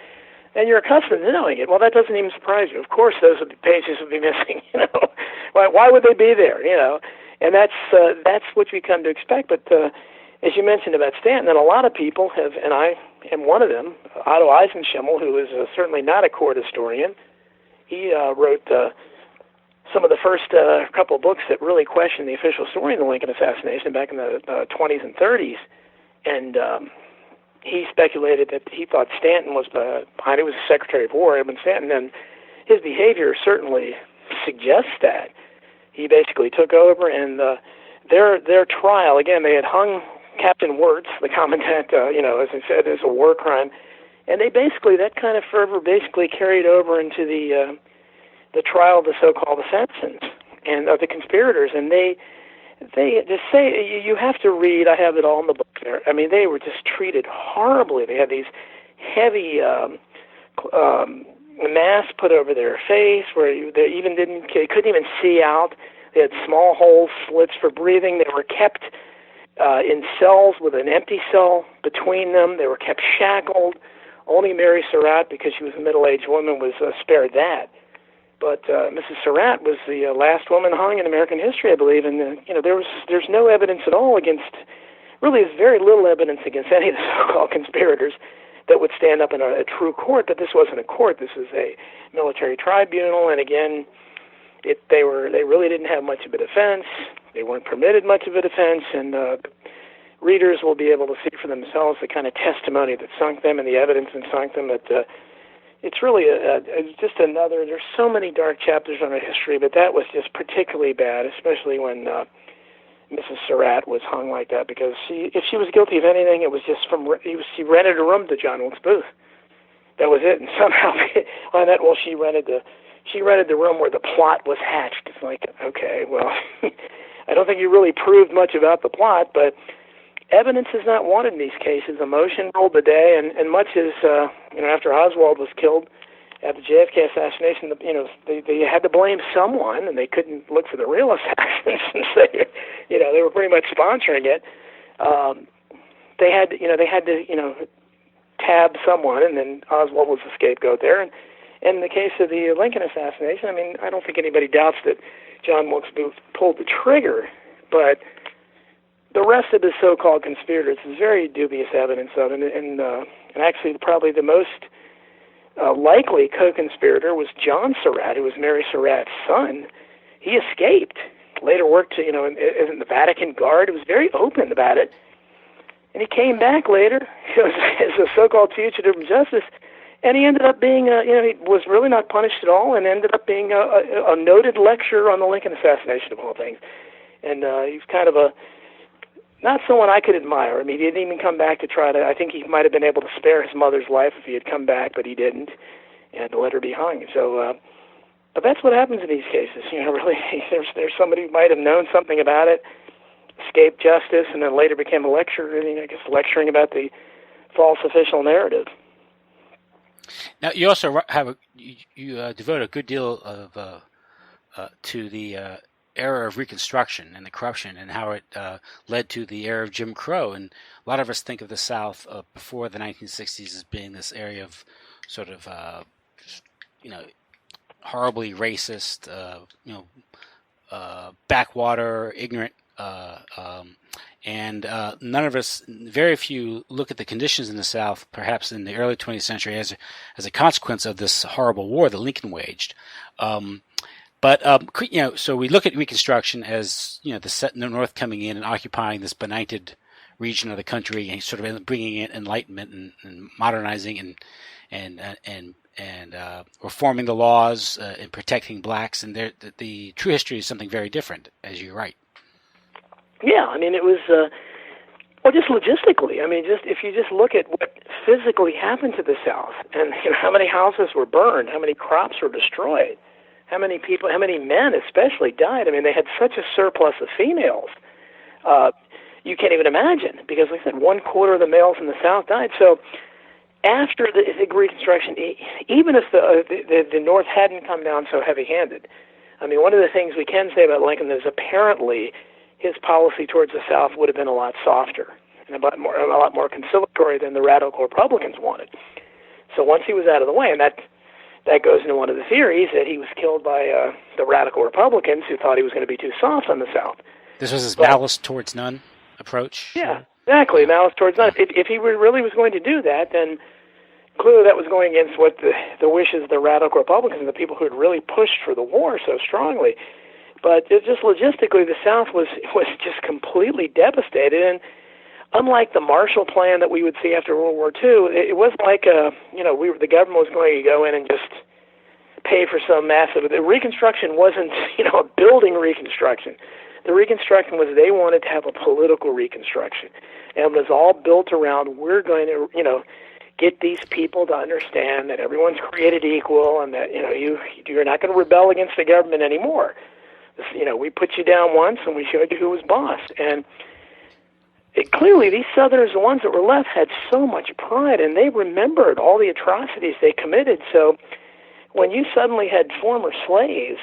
and you're accustomed to knowing it. Well, that doesn't even surprise you. Of course, those pages would be missing. Why would they be there? And that's what you come to expect. But as you mentioned about Stanton, and a lot of people have, and I am one of them. Otto Eisenschimmel, who is certainly not a court historian, he wrote some of the first couple of books that really questioned the official story of the Lincoln assassination back in the 20s and 30s. And he speculated that he thought Stanton was behind it. Was the Secretary of War, Edwin Stanton, and his behavior certainly suggests that. He basically took over, and their trial, again, they had hung Captain Wirtz, the commandant, as I said, as a war crime. And they basically, that kind of fervor basically carried over into the trial of the so-called assassins and of the conspirators, and they just say, you have to read, I have it all in the book there. I mean, they were just treated horribly. They had these heavy masks put over their face where they couldn't even see out. They had small holes, slits for breathing. They were kept in cells with an empty cell between them. They were kept shackled. Only Mary Surratt, because she was a middle-aged woman, was spared that. But Mrs. Surratt was the last woman hung in American history, I believe, and there's no evidence at all against. Really, there's very little evidence against any of the so-called conspirators that would stand up in a true court. But this wasn't a court; this was a military tribunal, and again, they really didn't have much of a defense. They weren't permitted much of a defense, and readers will be able to see for themselves the kind of testimony that sunk them and the evidence that sunk them. That it's really it's just another. There's so many dark chapters on our history, but that was just particularly bad, especially when Mrs. Surratt was hung like that, because if she was guilty of anything, it was just she rented a room to John Wilkes Booth. That was it, and somehow on that, well, she rented the room where the plot was hatched. It's like, okay, well, I don't think you really proved much about the plot, but evidence is not wanted in these cases. Emotion ruled the day, and much as after Oswald was killed at the JFK assassination, they had to blame someone, and they couldn't look for the real assassins and say, they were pretty much sponsoring it. They had to tab someone, and then Oswald was the scapegoat there. And in the case of the Lincoln assassination, I mean, I don't think anybody doubts that John Wilkes Booth pulled the trigger, but the rest of the so-called conspirators is very dubious evidence of it, and actually probably the most likely co-conspirator was John Surratt, who was Mary Surratt's son. He escaped, later worked in the Vatican Guard. He was very open about it, and he came back later as a so-called fugitive from justice, and he ended up being, he was really not punished at all, and ended up being a noted lecturer on the Lincoln assassination, of all things. And he's kind of not someone I could admire. I mean, he didn't even come back to try to, I think he might have been able to spare his mother's life if he had come back, but he didn't, and let her be hung. So, but that's what happens in these cases. Really, there's somebody who might have known something about it, escaped justice, and then later became a lecturer, lecturing about the false official narrative. Now, you also have you devote a good deal of to the era of Reconstruction and the corruption and how it led to the era of Jim Crow. And a lot of us think of the South before the 1960s as being this area of sort of, horribly racist, backwater, ignorant, and none of us, very few, look at the conditions in the South, perhaps in the early 20th century, as a consequence of this horrible war that Lincoln waged. So we look at Reconstruction as the North coming in and occupying this benighted region of the country and sort of bringing in enlightenment and modernizing and reforming the laws and protecting blacks. And the true history is something very different, as you write. Yeah, I mean, it was, just logistically. I mean, if you just look at what physically happened to the South, and how many houses were burned, how many crops were destroyed, how many people, how many men especially died. I mean, they had such a surplus of females. You can't even imagine, because like I said, 1/4 of the males in the South died. So after the Reconstruction, even if the North hadn't come down so heavy-handed, I mean, one of the things we can say about Lincoln is apparently his policy towards the South would have been a lot softer and a lot more conciliatory than the radical Republicans wanted. So once he was out of the way, and that goes into one of the theories that he was killed by the radical Republicans who thought he was going to be too soft on the South. This was his malice towards none approach? Yeah, exactly, malice towards none. If he really was going to do that, then clearly that was going against what the wishes of the radical Republicans and the people who had really pushed for the war so strongly. But just logistically, the South was just completely devastated. And unlike the Marshall Plan that we would see after World War II, it wasn't like the government was going to go in and just pay for some massive. The Reconstruction wasn't a building reconstruction. The Reconstruction was they wanted to have a political Reconstruction, and it was all built around we're going to get these people to understand that everyone's created equal and that you're not going to rebel against the government anymore. We put you down once and we showed you who was boss. And clearly these Southerners, the ones that were left, had so much pride, and they remembered all the atrocities they committed. So when you suddenly had former slaves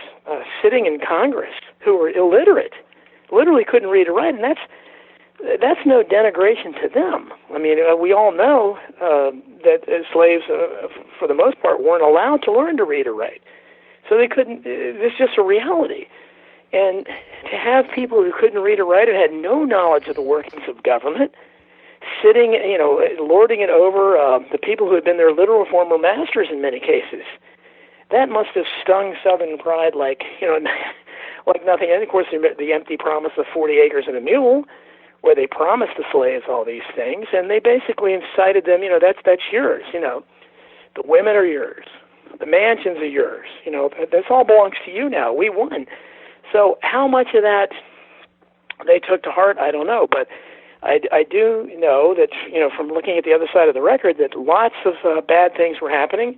sitting in Congress who were illiterate, literally couldn't read or write, and that's no denigration to them. I mean, we all know that slaves, for the most part, weren't allowed to learn to read or write. So they couldn't, it's just a reality. And to have people who couldn't read or write and had no knowledge of the workings of government, sitting, lording it over the people who had been their literal former masters in many cases, that must have stung Southern pride like nothing. And of course, the empty promise of 40 acres and a mule, where they promised the slaves all these things, and they basically incited them, that's yours, The women are yours. The mansions are yours. You know, this all belongs to you now. We won. So how much of that they took to heart, I don't know. But I do know that, you know, from looking at the other side of the record, that lots of bad things were happening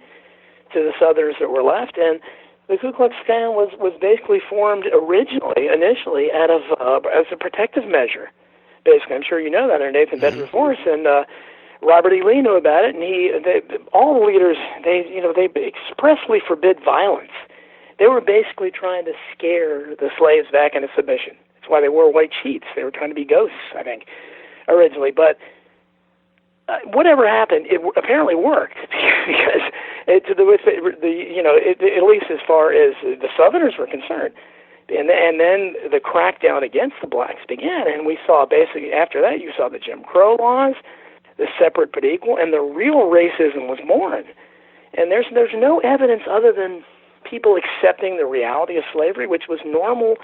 to the Southerners that were left. And the Ku Klux Klan was basically formed initially out of as a protective measure. Basically, I'm sure you know that, under Nathan Bedford Forrest, and Robert E. Lee knew about it, and all the leaders, they expressly forbid violence. They were basically trying to scare the slaves back into submission. That's why they wore white sheets. They were trying to be ghosts, I think, originally. But whatever happened, it apparently worked because at least as far as the Southerners were concerned. And then the crackdown against the blacks began, and we saw basically after that you saw the Jim Crow laws, the separate but equal, and the real racism was born. And there's no evidence other than people accepting the reality of slavery, which was normal.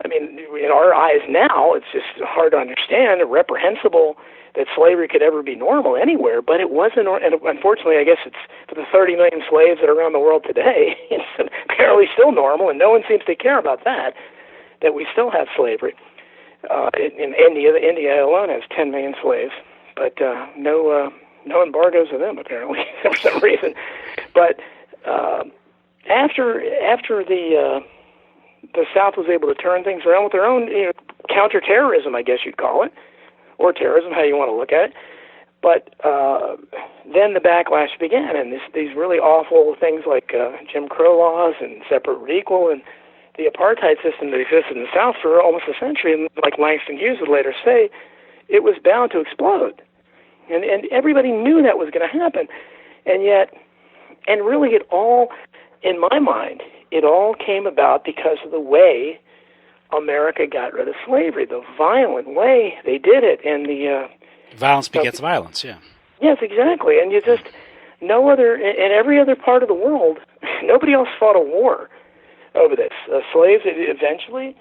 I mean, in our eyes now, it's just hard to understand, reprehensible that slavery could ever be normal anywhere, but it wasn't, and unfortunately, I guess it's for the 30 million slaves that are around the world today, it's apparently still normal, and no one seems to care about that we still have slavery. In India alone has 10 million slaves, but no embargoes of them, apparently, for some reason. But after the South was able to turn things around with their own counterterrorism, I guess you'd call it, or terrorism, how you want to look at it. But then the backlash began, and these really awful things like Jim Crow laws and separate but equal, and the apartheid system that existed in the South for almost a century, and like Langston Hughes would later say, it was bound to explode. And everybody knew that was going to happen. And yet, and really it all, in my mind, it all came about because of the way America got rid of slavery, the violent way they did it, and the violence begets violence. Yeah. Yes, exactly. And you just in every other part of the world, nobody else fought a war over this. Slaves eventually,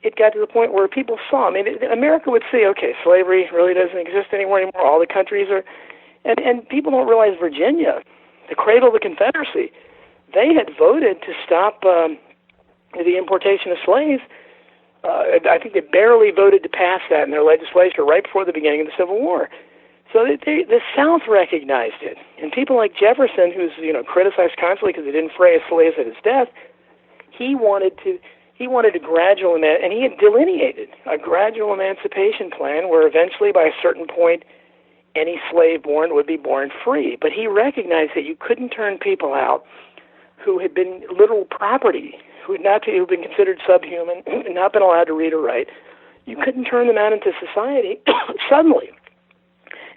it got to the point where people saw. I mean, America would say, okay, slavery really doesn't exist anymore. All the countries are, and people don't realize Virginia, the cradle of the Confederacy, they had voted to stop the importation of slaves. I think they barely voted to pass that in their legislature right before the beginning of the Civil War. So the South recognized it, and people like Jefferson, who's criticized constantly because he didn't free slaves at his death, he wanted a gradual and he had delineated a gradual emancipation plan where eventually, by a certain point, any slave born would be born free. But he recognized that you couldn't turn people out who had been literal property, who had been considered subhuman, and not been allowed to read or write. You couldn't turn them out into society suddenly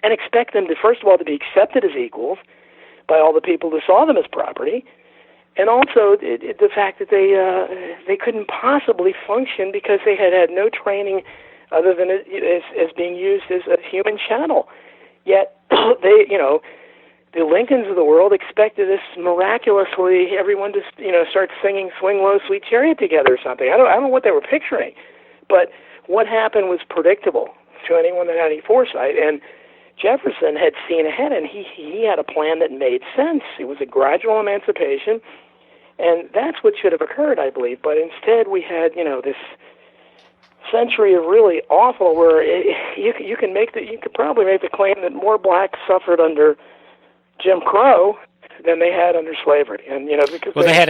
and expect them to, first of all, to be accepted as equals by all the people who saw them as property, and also the fact that they couldn't possibly function because they had had no training other than as being used as a human chattel. Yet the Lincolns of the world expected this miraculously, everyone to start singing "Swing Low, Sweet Chariot" together or something. I don't know what they were picturing, but what happened was predictable to anyone that had any foresight. And Jefferson had seen ahead, and he had a plan that made sense. It was a gradual emancipation, and that's what should have occurred, I believe. But instead, we had this century of really awful, where you could probably make the claim that more blacks suffered under Jim Crow than they had under slavery. And because they had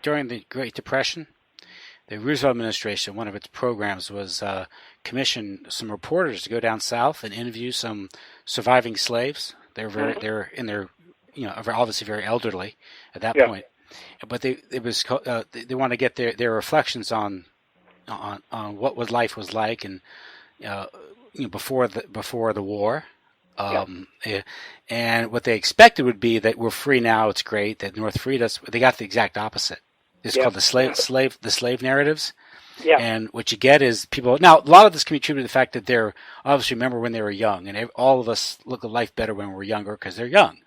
during the Great Depression, the Roosevelt administration, one of its programs was commission some reporters to go down south and interview some surviving slaves. They were in their obviously very elderly at that point, but they want to get their reflections on what life was like and before the war. And what they expected would be that we're free now, it's great, that North freed us. They got the exact opposite. It's called the slave narratives. Yeah. And what you get is people. Now, a lot of this can be attributed to the fact that they're obviously remember when they were young, and all of us look at life better when we're younger because they're young.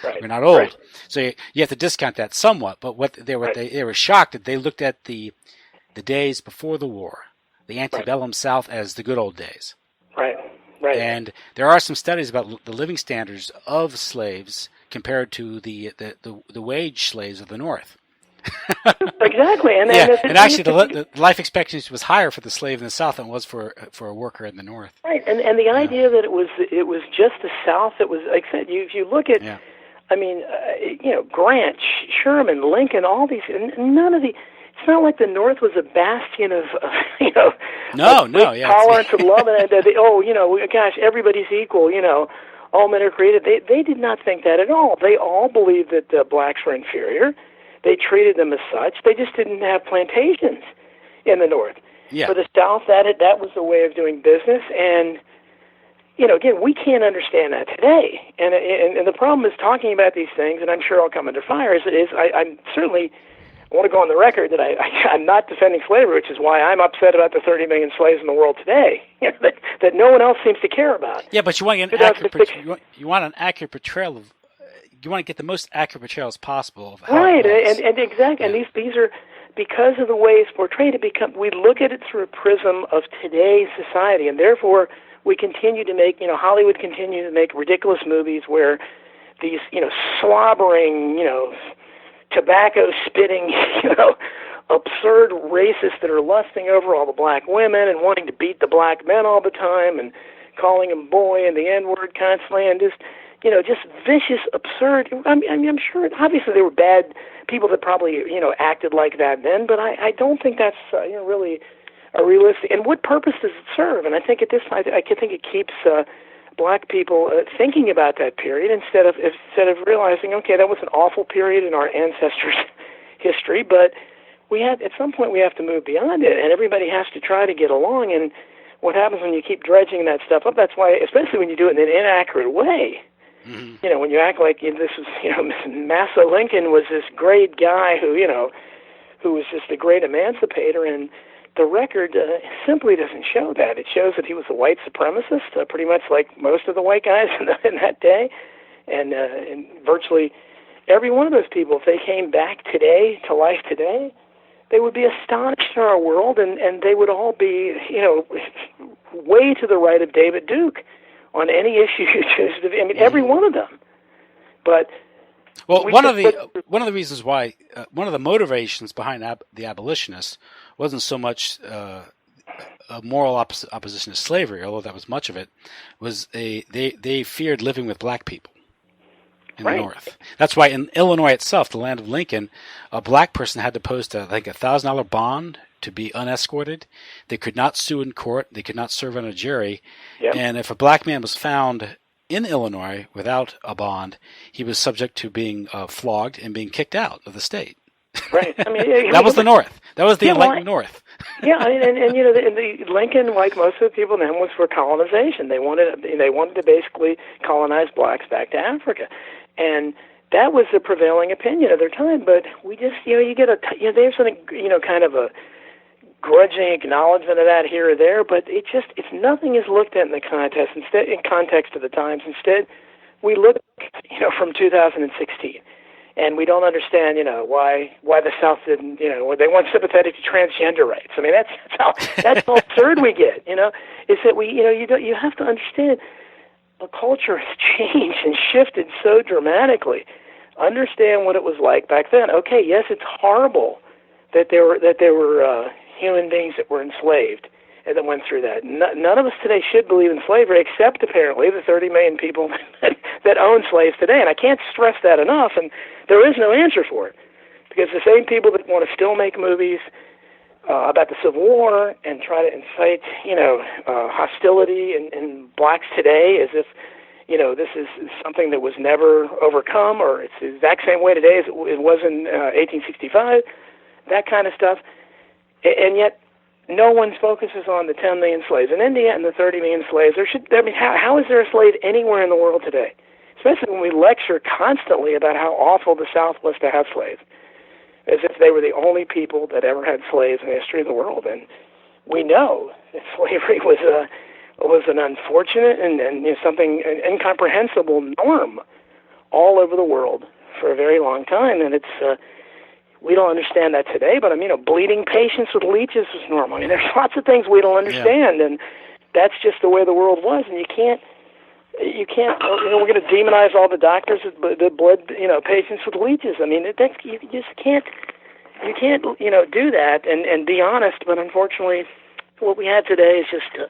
Right. We're not old, right. So you have to discount that somewhat. But they were shocked that they looked at the days before the war, the antebellum South, as the good old days. Right. Right. And there are some studies about the living standards of slaves compared to the wage slaves of the North. Exactly, and actually, the life expectancy was higher for the slave in the South than it was for a worker in the North. Right, and the idea that it was just the South that was, like I said, if you look at, I mean, Grant, Sherman, Lincoln, all these, none of the. It's not like the North was a bastion of tolerance and love, and gosh, everybody's equal, all men are created. They did not think that at all. They all believed that blacks were inferior. They treated them as such. They just didn't have plantations in the North. Yeah. For the South, that was the way of doing business, and again, we can't understand that today. And the problem is talking about these things, and I'm sure I'll come under fire. I'm certainly. I want to go on the record that I'm not defending slavery, which is why I'm upset about the 30 million slaves in the world today that no one else seems to care about. Yeah, but you want an accurate you want an accurate portrayal of. You want to get the most accurate portrayal as possible of how right, it was. and exactly, and these are because of the way it's portrayed. We look at it through a prism of today's society, and therefore we continue to make Hollywood continue to make ridiculous movies where these slobbering tobacco spitting, absurd racists that are lusting over all the black women and wanting to beat the black men all the time and calling them boy and the N-word constantly and just vicious, absurd. I'm sure, obviously there were bad people that probably, acted like that then, but I don't think that's, really a realistic. And what purpose does it serve? And I think at this point, I think it keeps black people thinking about that period instead of realizing, okay, that was an awful period in our ancestors' history, but at some point we have to move beyond it, and everybody has to try to get along. And what happens when you keep dredging that stuff up? That's why, especially when you do it in an inaccurate way. Mm-hmm. When you act like this was, Massa Lincoln was this great guy who was just a great emancipator, and the record simply doesn't show that. It shows that he was a white supremacist, pretty much like most of the white guys in that day. And virtually every one of those people, if they came back today, to life today, they would be astonished in our world, and they would all be, way to the right of David Duke on any issue you choose to be. I mean, every one of them. But one of the reasons why one of the motivations behind the abolitionists wasn't so much a moral opposition to slavery, although that was much of it, was they feared living with black people in the North. That's why in Illinois itself, the land of Lincoln, a black person had to post a $1,000 bond to be unescorted. They could not sue in court. They could not serve on a jury. Yep. And if a black man was found in Illinois without a bond, he was subject to being flogged and being kicked out of the state. Right. I mean, that was the North. That was the enlightened North. Yeah, and the Lincoln, like most of the people then, was for colonization. They wanted to basically colonize blacks back to Africa, and that was the prevailing opinion of their time. But we just, you get there's something, kind of a grudging acknowledgement of that here or there, but it's nothing is looked at in the context. Instead, in context of the times, instead we look, from 2016. And we don't understand, why the South didn't, they weren't sympathetic to transgender rights. I mean, that's how absurd we get. Is that you have to understand the culture has changed and shifted so dramatically. Understand what it was like back then. Okay, yes, it's horrible that there were human beings that were enslaved and that went through that. None of us today should believe in slavery, except apparently the 30 million people that own slaves today. And I can't stress that enough, and there is no answer for it. Because the same people that want to still make movies about the Civil War and try to incite, hostility in blacks today as if, this is something that was never overcome, or it's the exact same way today as it was in 1865, that kind of stuff. And yet, no one focuses on the 10 million slaves in India and the 30 million slaves. How is there a slave anywhere in the world today? Especially when we lecture constantly about how awful the South was to have slaves, as if they were the only people that ever had slaves in the history of the world. And we know that slavery was an unfortunate and something, an incomprehensible norm all over the world for a very long time. And it's we don't understand that today, but bleeding patients with leeches was normal. There's lots of things we don't understand, and that's just the way the world was. And you can't you can't. We're going to demonize all the doctors, the blood, patients with leeches. I mean, you just can't. You can't, do that and be honest. But unfortunately, what we have today is just the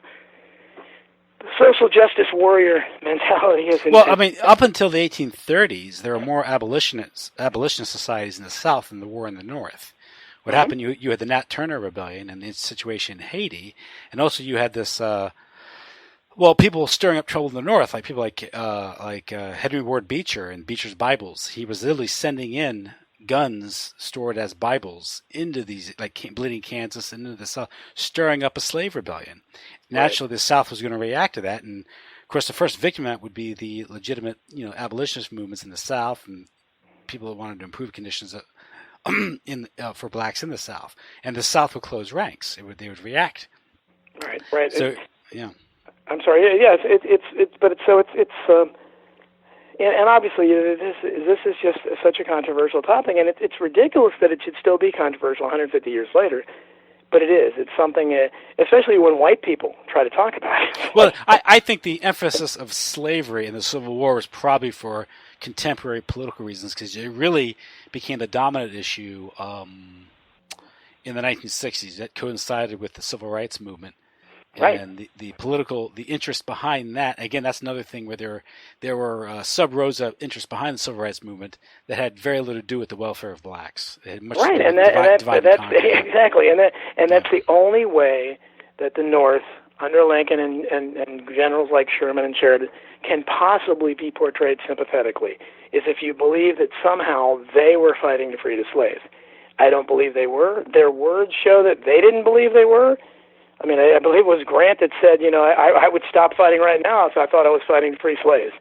social justice warrior mentality. Up until the 1830s, there were more abolitionist societies in the South than there were in the North. What happened? You had the Nat Turner Rebellion and the situation in Haiti, and also you had this. People stirring up trouble in the North, like people like Henry Ward Beecher and Beecher's Bibles. He was literally sending in guns stored as Bibles into these, like Bleeding Kansas, into the South, stirring up a slave rebellion. Naturally, the South was going to react to that, and of course, the first victim of that would be the legitimate, abolitionist movements in the South and people that wanted to improve conditions for blacks in the South. And the South would close ranks; they would react. Right. So, yeah. I'm sorry. Yes, and obviously this is just such a controversial topic, and it's ridiculous that it should still be controversial 150 years later. But it is. It's something, especially when white people try to talk about it. Well, I think the emphasis of slavery in the Civil War was probably for contemporary political reasons, because it really became the dominant issue in the 1960s. That coincided with the Civil Rights Movement. Right. And the interest behind that, again, that's another thing where there were sub-rosa interests behind the Civil Rights Movement that had very little to do with the welfare of blacks. It had much to do with exactly, and that's the only way that the North, under Lincoln and generals like Sherman and Sheridan, can possibly be portrayed sympathetically, is if you believe that somehow they were fighting to free the slaves. I don't believe they were. Their words show that they didn't believe they were. I mean, I believe it was Grant that said, I would stop fighting right now if I thought I was fighting to free slaves.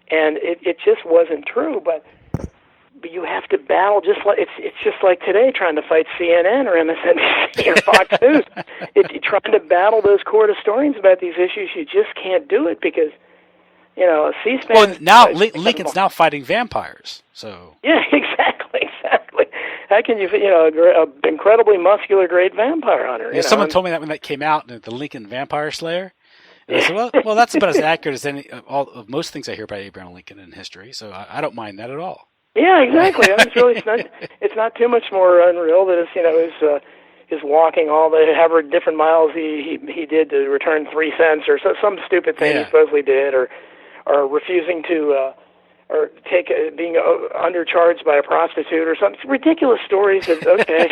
And it just wasn't true. But you have to battle it's just like today trying to fight CNN or MSNBC or Fox News. You're trying to battle those court historians about these issues. You just can't do it because, C-SPAN. Well, now Lincoln's now fighting vampires. So yeah, exactly. How can you, an incredibly muscular, great vampire hunter? Someone told me that when that came out, the Lincoln Vampire Slayer. And I said, well, that's about as accurate as most things I hear about Abraham Lincoln in history. So I don't mind that at all. Yeah, exactly. It's not too much more unreal that his walking all the however different miles he did to return 3 cents or some stupid thing he supposedly did, or refusing to. Or being undercharged by a prostitute or something. It's ridiculous stories. That, okay,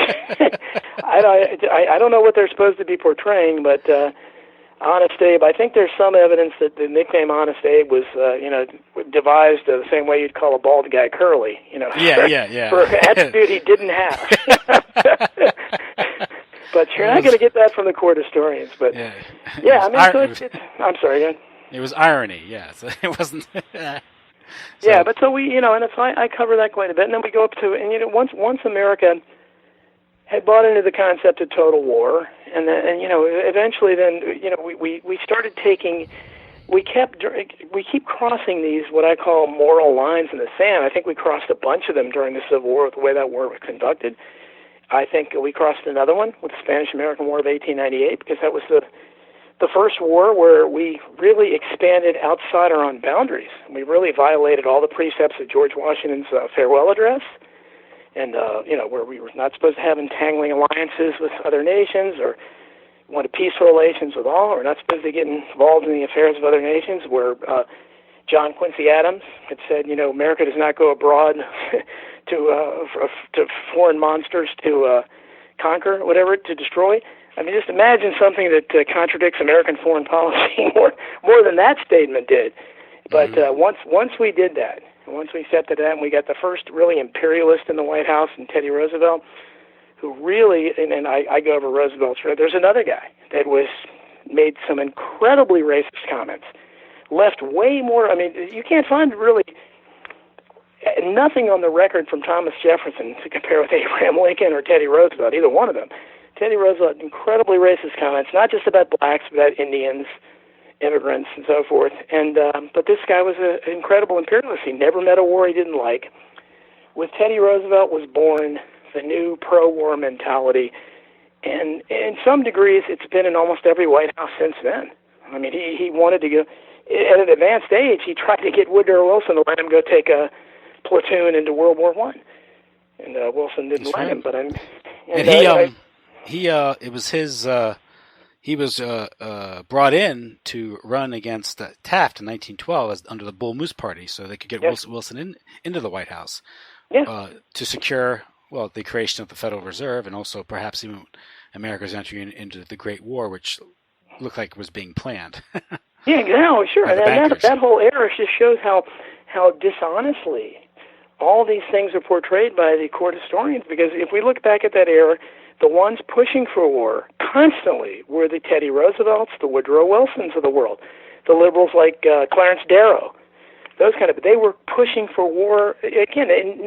I don't know what they're supposed to be portraying, but Honest Abe, I think there's some evidence that the nickname Honest Abe was, devised the same way you'd call a bald guy Curly. For an attribute he didn't have. But you're not going to get that from the court historians. But I'm sorry, again. It was irony. Yeah, so it wasn't. So. Yeah, but so we, and it's I cover that quite a bit, and then we go up to, and once America had bought into the concept of total war, and then, eventually, then, we started we keep crossing these what I call moral lines in the sand. I think we crossed a bunch of them during the Civil War with the way that war was conducted. I think we crossed another one with the Spanish-American War of 1898 because that was the first war where we really expanded outside our own boundaries. We really violated all the precepts of George Washington's farewell address, and where we were not supposed to have entangling alliances with other nations, or wanted peaceful relations with all, or not supposed to get involved in the affairs of other nations. Where John Quincy Adams had said, America does not go abroad to foreign monsters to conquer, whatever, to destroy. I mean, just imagine something that contradicts American foreign policy more than that statement did. But once we did that, once we accepted that, and we got the first really imperialist in the White House, and Teddy Roosevelt, who really, and I go over Roosevelt's. There's another guy that made some incredibly racist comments, left way more. I mean, you can't find really nothing on the record from Thomas Jefferson to compare with Abraham Lincoln or Teddy Roosevelt, either one of them. Teddy Roosevelt, incredibly racist comments, not just about blacks, but about Indians, immigrants, and so forth. And but this guy was an incredible imperialist. He never met a war he didn't like. With Teddy Roosevelt was born the new pro-war mentality, and in some degrees, it's been in almost every White House since then. I mean, he wanted to at an advanced age, he tried to get Woodrow Wilson to let him go take a platoon into World War I, and Wilson didn't let him. But it was his. He was brought in to run against Taft in 1912 under the Bull Moose Party, so they could get Wilson into the White House to secure the creation of the Federal Reserve, and also perhaps even America's entry into the Great War, which looked like was being planned. Sure. And that whole era just shows how dishonestly all these things are portrayed by the court historians. Because if we look back at that era, the ones pushing for war constantly were the Teddy Roosevelts, the Woodrow Wilsons of the world, the liberals like Clarence Darrow, those kind of. They were pushing for war again, and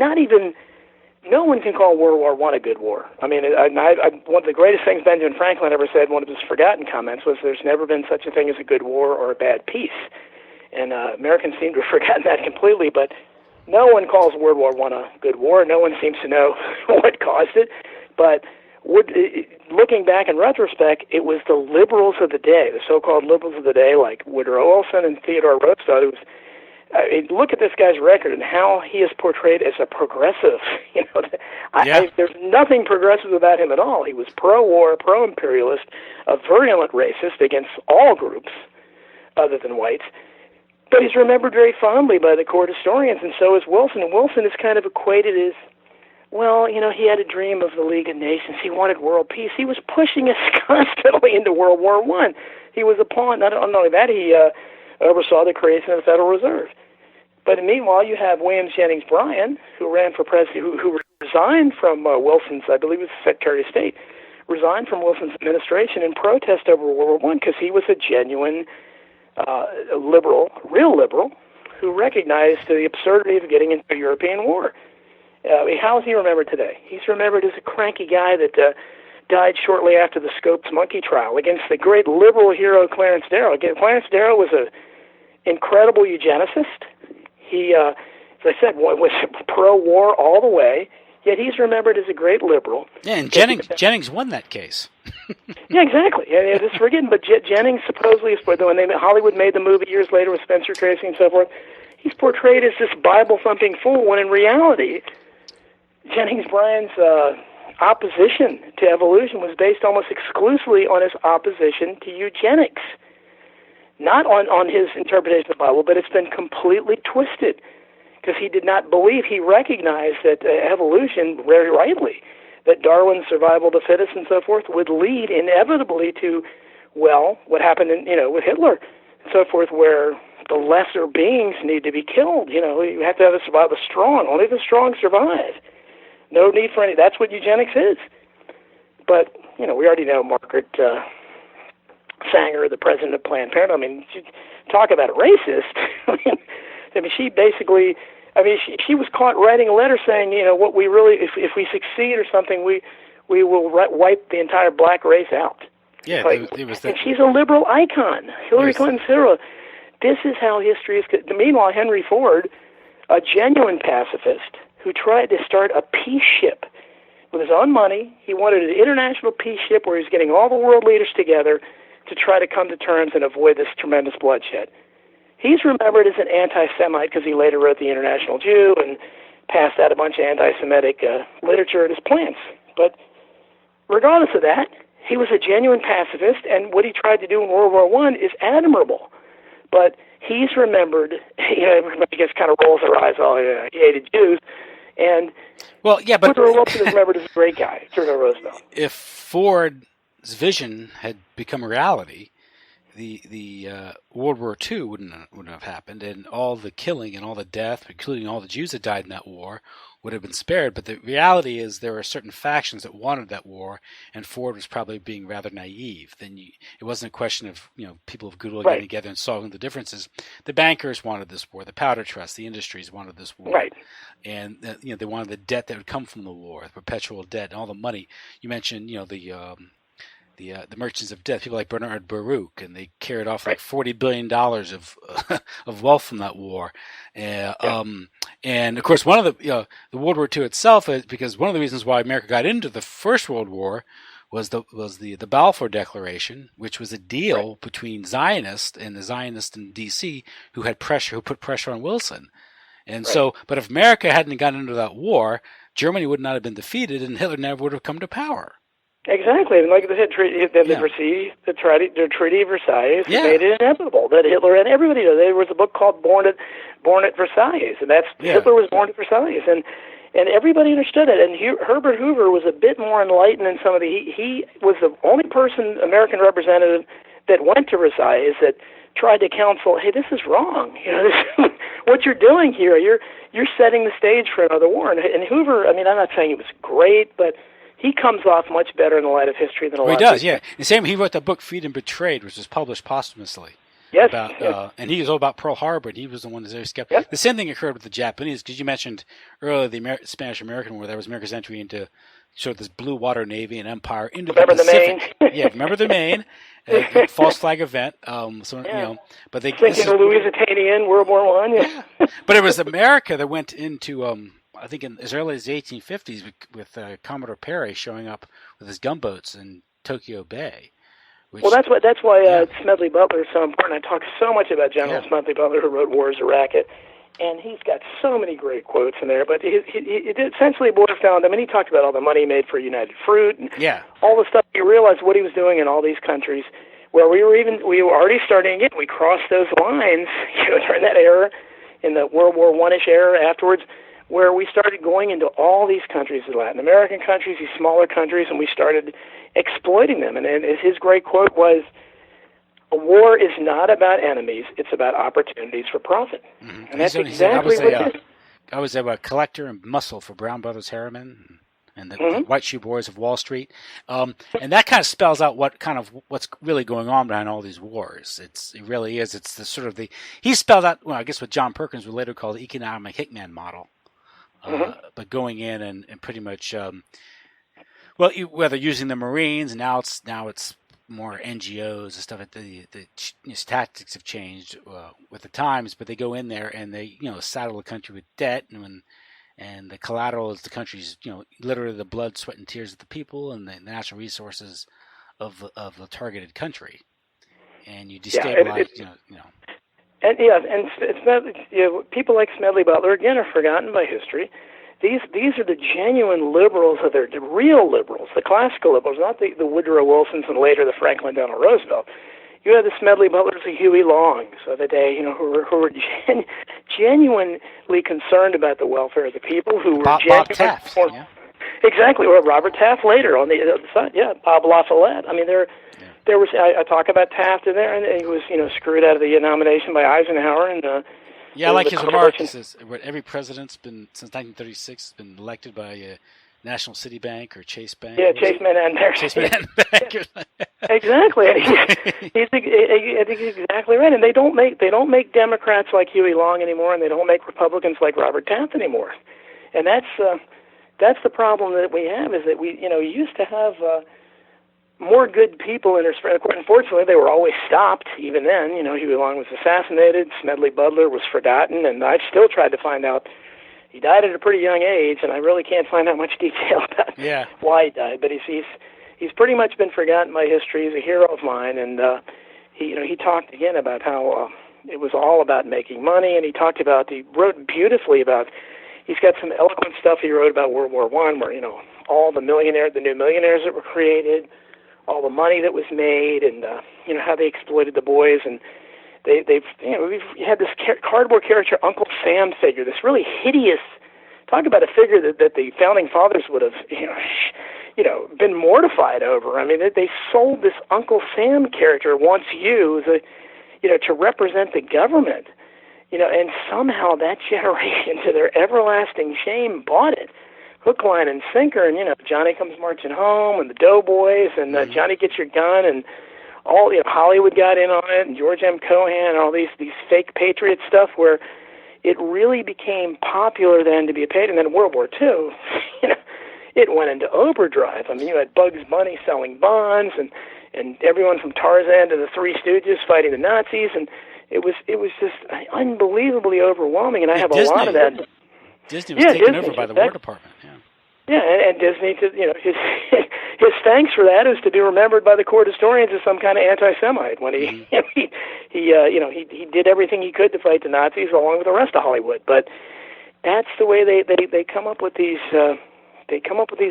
no one can call World War I a good war. I mean, one of the greatest things Benjamin Franklin ever said, one of his forgotten comments, was there's never been such a thing as a good war or a bad peace. And Americans seem to have forgotten that completely, but no one calls World War I a good war. No one seems to know what caused it. But looking back in retrospect, it was the liberals of the day, the so-called liberals of the day, like Woodrow Wilson and Theodore Roosevelt. Look at this guy's record and how he is portrayed as a progressive. There's nothing progressive about him at all. He was pro-war, pro-imperialist, a virulent racist against all groups other than whites. But he's remembered very fondly by the court historians, and so is Wilson. And Wilson is kind of equated as, he had a dream of the League of Nations. He wanted world peace. He was pushing us constantly into World War I. He was a pawn. Not only that, he oversaw the creation of the Federal Reserve. But meanwhile, you have William Jennings Bryan, who ran for president, who resigned from Wilson's, I believe it was Secretary of State, resigned from Wilson's administration in protest over World War I because he was a genuine liberal, real liberal, who recognized the absurdity of getting into a European war. How is he remembered today? He's remembered as a cranky guy that died shortly after the Scopes monkey trial against the great liberal hero Clarence Darrow. Again, Clarence Darrow was an incredible eugenicist. He, as I said, was pro-war all the way, yet he's remembered as a great liberal. Yeah, and Jennings won that case. Yeah, exactly. It's forgetting, but Jennings supposedly, when Hollywood made the movie years later with Spencer Tracy and so forth, he's portrayed as this Bible-thumping fool, when in reality, Jennings Bryan's opposition to evolution was based almost exclusively on his opposition to eugenics. Not on his interpretation of the Bible, but it's been completely twisted because he did not believe, he recognized that evolution, very rightly, that Darwin's survival of the fittest and so forth would lead inevitably to, what happened with Hitler and so forth, where the lesser beings need to be killed. You have to have the survival of the strong. Only the strong survive. No need for any. That's what eugenics is. But, we already know Margaret Sanger, the president of Planned Parenthood. I mean, talk about a racist. She basically, she was caught writing a letter saying, what we really, if we succeed or something, we will wipe the entire black race out. Yeah, it was that. And she's a liberal icon. Hillary Clinton, Cyril. This is how history is. Meanwhile, Henry Ford, a genuine pacifist who tried to start a peace ship with his own money. He wanted an international peace ship where he was getting all the world leaders together to try to come to terms and avoid this tremendous bloodshed. He's remembered as an anti-Semite because he later wrote The International Jew and passed out a bunch of anti-Semitic literature at his plants. But regardless of that, he was a genuine pacifist, and what he tried to do in World War I is admirable. But he's remembered, everybody just kind of rolls their eyes, he hated Jews. And Woodrow Wilson is remembered as a great guy, Theodore Roosevelt. If Ford's vision had become a reality, the World War II wouldn't have happened, and all the killing and all the death, including all the Jews that died in that war, would have been spared. But the reality is there were certain factions that wanted that war, and Ford was probably being rather naive. It wasn't a question of people of goodwill getting together and solving the differences. The bankers wanted this war, the powder trust, the industries wanted this war, right? And they wanted the debt that would come from the war, the perpetual debt, and all the money. You mentioned the merchants of death, people like Bernard Baruch, and they carried off like $40 billion of wealth from that war. And of course, one of the World War II itself, because one of the reasons why America got into the First World War was the Balfour Declaration, which was a deal between Zionists and the Zionists in D.C. who put pressure on Wilson. And so, but if America hadn't gotten into that war, Germany would not have been defeated, and Hitler never would have come to power. Exactly, and like they said, the Treaty of Versailles made it inevitable that Hitler, and everybody knows there was a book called Born at Versailles, and Hitler was born at Versailles, and everybody understood it. And Herbert Hoover was a bit more enlightened than some of he was the only American representative that went to Versailles that tried to counsel, hey, this is wrong. What you're doing here, you're setting the stage for another war. And Hoover, I mean, I'm not saying he was great, but he comes off much better in the light of history than a lot of people. He does, yeah. And same, he wrote the book Freedom Betrayed, which was published posthumously. Yes. And he was all about Pearl Harbor, and he was the one that's very skeptical. Yep. The same thing occurred with the Japanese, because you mentioned earlier the Spanish-American War. That was America's entry into sort of this blue water navy and empire into the Pacific. Remember the Maine? False flag event. But they thinking of Lusitania, World War I. Yeah. But it was America that went into I think as early as the 1850s with Commodore Perry showing up with his gunboats in Tokyo Bay. Well, that's why Smedley Butler is so important. I talk so much about General Smedley Butler, who wrote War is a Racket, and he's got so many great quotes in there. But it essentially boils down. I mean, he talked about all the money he made for United Fruit and all the stuff. You realize what he was doing in all these countries, where we were already starting again. We crossed those lines, during that era, in the World War I-ish era afterwards, where we started going into all these countries, the Latin American countries, these smaller countries, and we started exploiting them. And his great quote was, a war is not about enemies, it's about opportunities for profit. Mm-hmm. And that's exactly what it is. I was a collector and muscle for Brown Brothers Harriman and the White Shoe Boys of Wall Street. And that kind of spells out what's really going on behind all these wars. It really is. It's the sort of he spelled out, I guess what John Perkins would later call the economic Hickman model. But going in and pretty much, whether using the Marines, now it's more NGOs and stuff. The tactics have changed with the times, but they go in there and they saddle the country with debt, and the collateral is the country's literally the blood, sweat, and tears of the people and the natural resources of the targeted country, and you destabilize. And it's not, people like Smedley Butler again are forgotten by history. These are the genuine liberals, the real liberals, the classical liberals, not the Woodrow Wilsons and later the Franklin Delano Roosevelt. You had the Smedley Butlers, the Huey Longs of the day, who were genuinely concerned about the welfare of the people, who were Bob Taft. Exactly, or Robert Taft later on the other side. Yeah, Bob La Follette. I mean, there was I talk about Taft in there, and he was screwed out of the nomination by Eisenhower, and I like his remark. He says every president's been since 1936 been elected by a National City Bank or Chase Bank. Yeah, Chase Manhattan Bank. Chase Manhattan Bank. Exactly. He's exactly right. And they don't make Democrats like Huey Long anymore, and they don't make Republicans like Robert Taft anymore. And that's the problem that we have, is that we used to have more good people in our spring. Unfortunately, they were always stopped. Even then, Huey Long was assassinated. Smedley Butler was forgotten, and I've still tried to find out. He died at a pretty young age, and I really can't find out much detail about why he died. But he's pretty much been forgotten by history. He's a hero of mine, and he talked again about how it was all about making money, and he wrote beautifully about. He's got some eloquent stuff he wrote about World War I, where all the new millionaires that were created, all the money that was made, and how they exploited the boys, and we've had this cardboard caricature Uncle Sam figure, this really hideous. Talk about a figure that the founding fathers would have been mortified over. I mean, they sold this Uncle Sam character once used, to represent the government, and somehow that generation, to their everlasting shame, bought it. Hook, line, and sinker, and Johnny Comes Marching Home, and the Doughboys, and Johnny Get Your Gun, and all Hollywood got in on it, and George M. Cohan, and all these fake patriot stuff, where it really became popular then to be a patriot. And then World War II, it went into overdrive. I mean, you had Bugs Bunny selling bonds, and everyone from Tarzan to the Three Stooges fighting the Nazis, and it was just unbelievably overwhelming. And I have Disney. A lot of that. Disney was taken over by the War Department. Yeah, and Disney, his thanks for that is to be remembered by the court historians as some kind of anti-Semite when he he did everything he could to fight the Nazis along with the rest of Hollywood. But that's the way they come up with these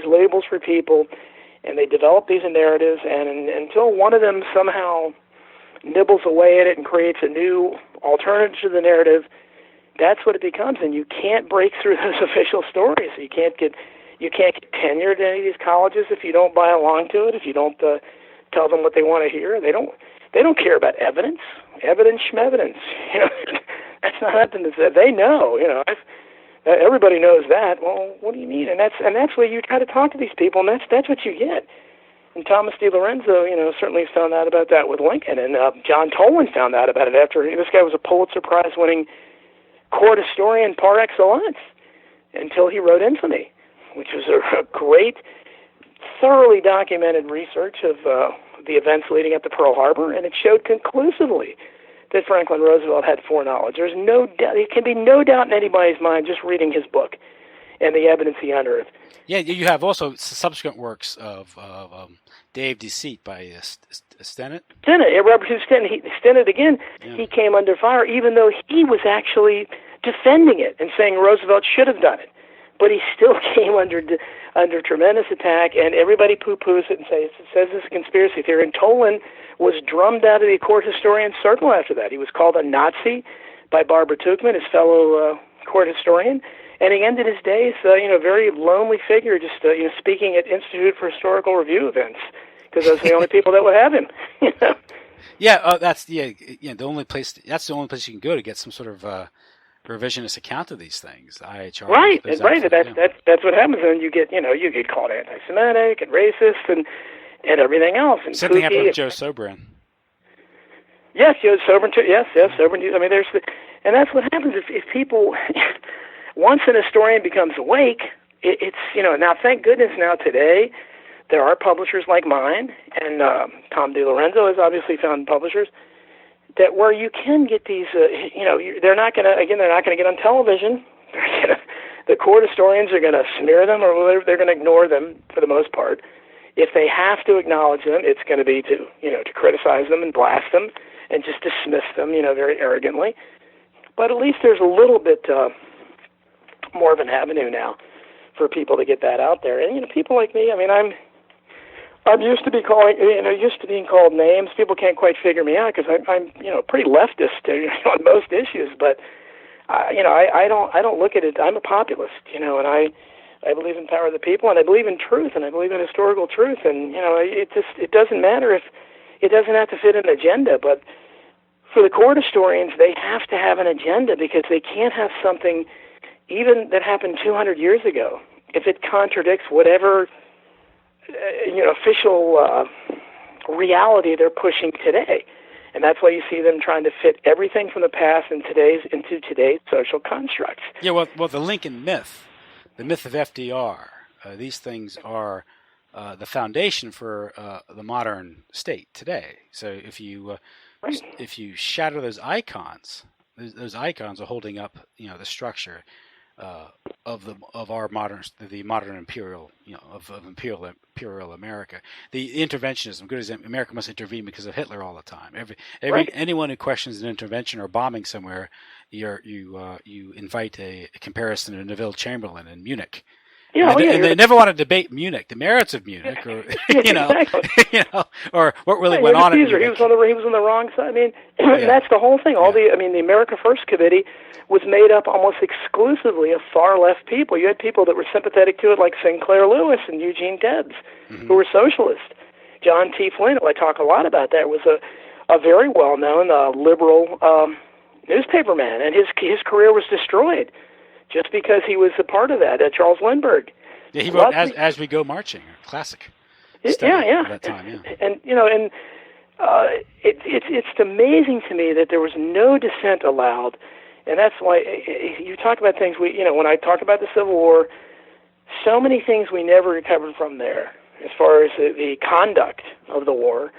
labels for people, and they develop these narratives, and until one of them somehow nibbles away at it and creates a new alternative to the narrative, that's what it becomes. And you can't break through those official stories. You can't get tenured at any of these colleges if you don't buy along to it, if you don't tell them what they want to hear. They don't care about evidence. Evidence schmevidence. That's not nothing to say. They know, everybody knows that. Well, what do you mean? And that's where you try to talk to these people, and that's what you get. And Thomas DiLorenzo, certainly found out about that with Lincoln, and John Toland found out about it after. This guy was a Pulitzer Prize-winning court historian par excellence until he wrote Infamy, which was a great, thoroughly documented research of the events leading up to Pearl Harbor, and it showed conclusively that Franklin Roosevelt had foreknowledge. There's no doubt. There can be no doubt in anybody's mind just reading his book and the evidence he unearthed. Yeah, you have also subsequent works of Dave Deceit by Stennett. Robert Hugh Stennett. Stennett again. Yeah. He came under fire, even though he was actually defending it and saying Roosevelt should have done it. But he still came under tremendous attack, and everybody poo-poos it and says it's a conspiracy theory. And Toland was drummed out of the court historian circle after that. He was called a Nazi by Barbara Tuchman, his fellow court historian. And he ended his days, very lonely figure, just speaking at Institute for Historical Review events, because those are the only people that would have him. Yeah, that's the only place. That's the only place you can go to get some sort of revisionist account of these things. IHR. Right. That's what happens, and you get called anti-Semitic and racist and everything else. And something happened with Joe Sobran. Yes, Joe Sobran too. Yes, Sobran. I mean, and that's what happens if people. Once an historian becomes awake, it's now thank goodness now today there are publishers like mine, and Tom DiLorenzo has obviously found publishers that where you can get these, they're not going to get on television. The court historians are going to smear them, or they're going to ignore them for the most part. If they have to acknowledge them, it's going to be to criticize them and blast them and just dismiss them, very arrogantly. But at least there's a little bit more of an avenue now for people to get that out there. And people like me, I mean, I'm used to being called names. People can't quite figure me out because I'm pretty leftist on most issues. But I don't look at it. I'm a populist, and I believe in power of the people, and I believe in truth, and I believe in historical truth. And it doesn't matter if it doesn't have to fit an agenda. But for the court historians, they have to have an agenda because they can't have something even that happened 200 years ago, if it contradicts whatever official reality they're pushing today. And that's why you see them trying to fit everything from the past into today's social constructs. Yeah, well, the Lincoln myth, the myth of FDR, these things are the foundation for the modern state today. So if you shatter those icons are holding up the structure of our modern imperial imperial America. The interventionism, good as America must intervene because of Hitler all the time. Anyone who questions an intervention or bombing somewhere, you invite a comparison to Neville Chamberlain in Munich. And they never want to debate Munich, the merits of Munich, or or what really went on. He was on the wrong side. I mean, that's the whole thing. The America First Committee was made up almost exclusively of far left people. You had people that were sympathetic to it, like Sinclair Lewis and Eugene Debs, who were socialists. John T. Flynn, who I talk a lot about, that was a very well-known liberal newspaperman, and his career was destroyed just because he was a part of that. Charles Lindbergh. Yeah, he wrote As We Go Marching, a classic. At that time, And it's amazing to me that there was no dissent allowed, and that's why you talk about things when I talk about the Civil War, so many things we never recovered from there, as far as the conduct of the war,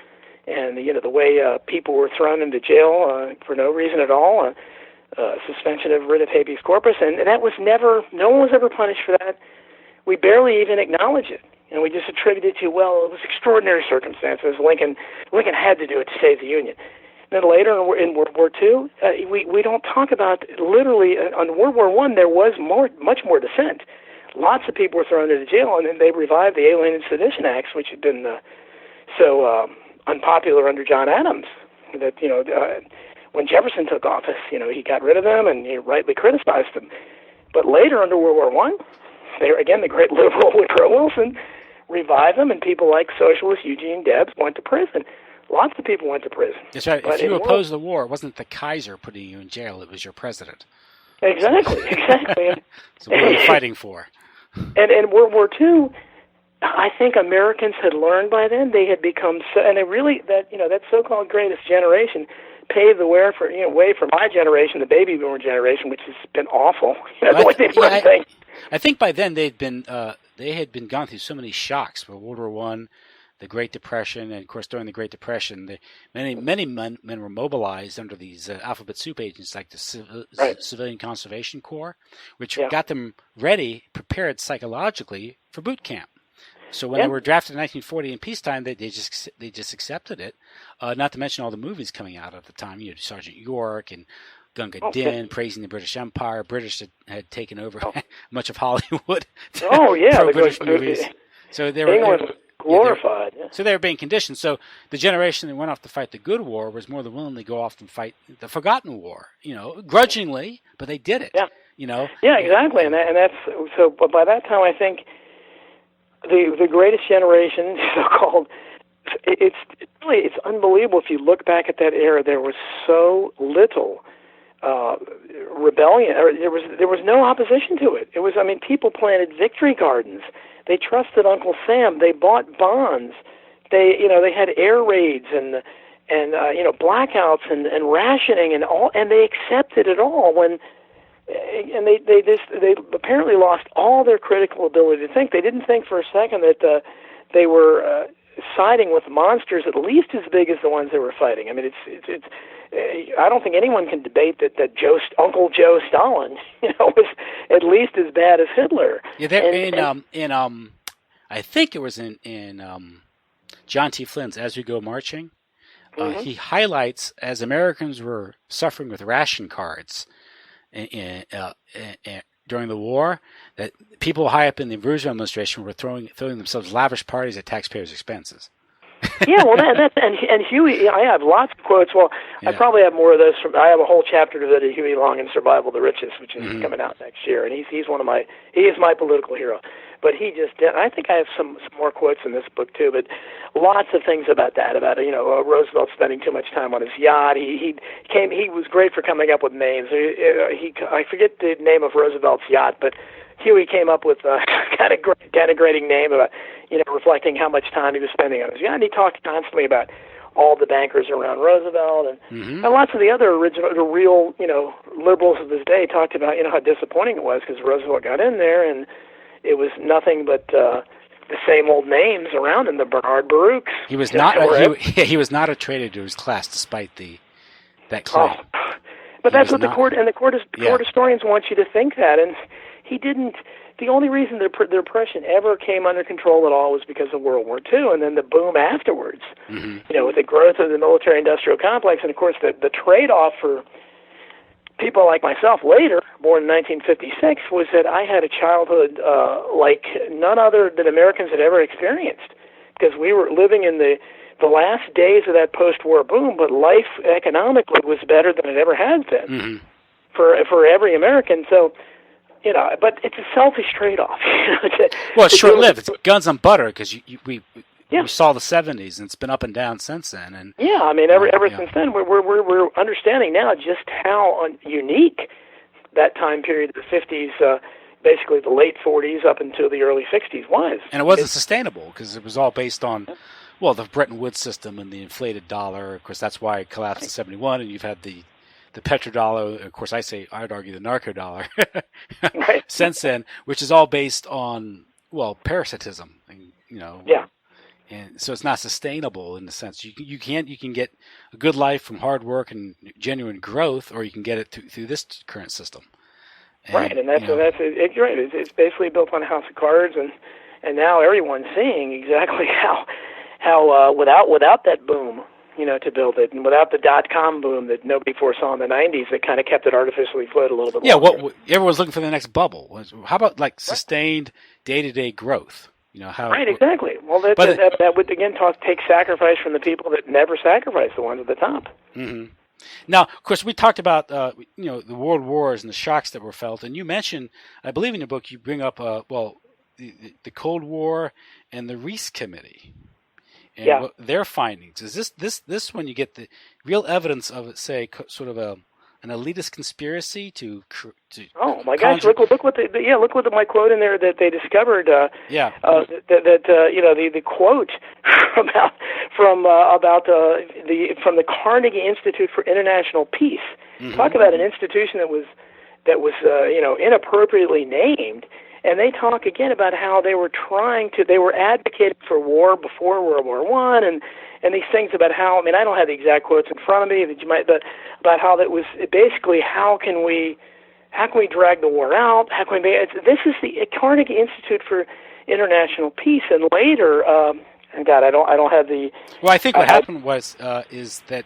and the way people were thrown into jail for no reason at all. Suspension of writ of habeas corpus, and that was no one was ever punished for that. We barely even acknowledge it. And we just attribute it to, well, it was extraordinary circumstances. Lincoln had to do it to save the Union. Then later in World War II, we don't talk about literally on World War I. There was much more dissent. Lots of people were thrown into jail, and then they revived the Alien and Sedition Acts, which had been so unpopular under John Adams. That when Jefferson took office, he got rid of them and he rightly criticized them. But later under World War I, the great liberal Woodrow Wilson revived them, and people like socialist Eugene Debs went to prison. Lots of people went to prison. That's right. But if you opposed the war, it wasn't the Kaiser putting you in jail; it was your president. Exactly. So what are you fighting for? And in World War II, I think Americans had learned by then. They had become so, and it really that so-called greatest generation paved the way for my generation, the baby boomer generation, which has been awful. I think by then they had been gone through so many shocks. For World War I, the Great Depression, and of course during the Great Depression, many men were mobilized under these alphabet soup agents like the Civilian Conservation Corps, which got them prepared psychologically for boot camp. So when they were drafted in 1940 in peacetime, they just accepted it. Not to mention all the movies coming out at the time, Sergeant York and Gunga Din praising the British Empire. British had taken over much of Hollywood. Pro-British movies. So they England was glorified. So they were being conditioned. So the generation that went off to fight the good war was more than willing to go off and fight the forgotten war. Grudgingly, but they did it. Yeah, exactly. And that's so. But by that time, I think the greatest generation, so-called, it's unbelievable. If you look back at that era, there was so little rebellion, or there was no opposition to it. It was, people planted victory gardens. They trusted Uncle Sam. They bought bonds. They had air raids and blackouts and rationing and all, and they accepted it all and they apparently lost all their critical ability to think. They didn't think for a second that they were siding with monsters at least as big as the ones they were fighting. It's I don't think anyone can debate that Uncle Joe Stalin, was at least as bad as Hitler. Yeah, I think it was in John T. Flynn's As We Go Marching. He highlights, as Americans were suffering with ration cards during the war, that people high up in the Roosevelt administration were throwing themselves lavish parties at taxpayers' expenses. Yeah, well, and Huey, I have lots of quotes. Well, I probably have more of those. I have a whole chapter devoted to Huey Long and Survival of the Richest, which is coming out next year, and he is my political hero. But he just did. I think I have some more quotes in this book too. But lots of things about Roosevelt spending too much time on his yacht. He was great for coming up with names. I forget the name of Roosevelt's yacht, but Huey came up with a kind of denigrating name about, reflecting how much time he was spending on his yacht. And he talked constantly about all the bankers around Roosevelt, and lots of the other real liberals of his day talked about, how disappointing it was because Roosevelt got in there and it was nothing but the same old names around him, the Bernard Baruchs. He was not. He was not a traitor to his class, despite that claim. But that's what the court historians want you to think that, and he didn't. The only reason the Depression ever came under control at all was because of World War II, and then the boom afterwards. With the growth of the military-industrial complex, and of course the trade-off for people like myself later, born in 1956, was that I had a childhood like none other than Americans had ever experienced, because we were living in the last days of that post-war boom, but life economically was better than it ever has been for every American. So, but it's a selfish trade-off. Well, it's short-lived. It's guns and butter, because we saw the 70s, and it's been up and down since then. And ever since then, we're understanding now just how unique that time period, the 50s, basically the late 40s up until the early 60s was. And it wasn't sustainable, because it was all based on, the Bretton Woods system and the inflated dollar. Of course, that's why it collapsed in 71, and you've had the petrodollar. Of course, I'd argue the narco dollar since then, which is all based on, parasitism. And so it's not sustainable in the sense you can get a good life from hard work and genuine growth, or you can get it through this current system. And that's it. You're right. It's basically built on a house of cards, and and now everyone's seeing exactly how without that boom, to build it, and without the .com boom that nobody foresaw in the 90s, that kind of kept it artificially afloat a little bit longer. What everyone's looking for the next bubble. How about like sustained day-to-day growth? Right, exactly. Well, that would again take sacrifice from the people that never sacrificed, the ones at the top. Mm-hmm. Now, of course, we talked about the world wars and the shocks that were felt, and you mentioned, I believe in your book, you bring up the Cold War and the Reese Committee. And their findings. Is this when you get the real evidence of it, say, sort of an elitist conspiracy to oh my gosh! Look what my quote in there that they discovered. The quote from the Carnegie Institute for International Peace. Mm-hmm. Talk about an institution that was inappropriately named. And they talk again about how they were advocating for war before World War I, and these things about how, I don't have the exact quotes in front of me, but about how that was basically how can we drag the war out? This is the Carnegie Institute for International Peace, and later, and God, I don't have the. Well, I think what happened was is that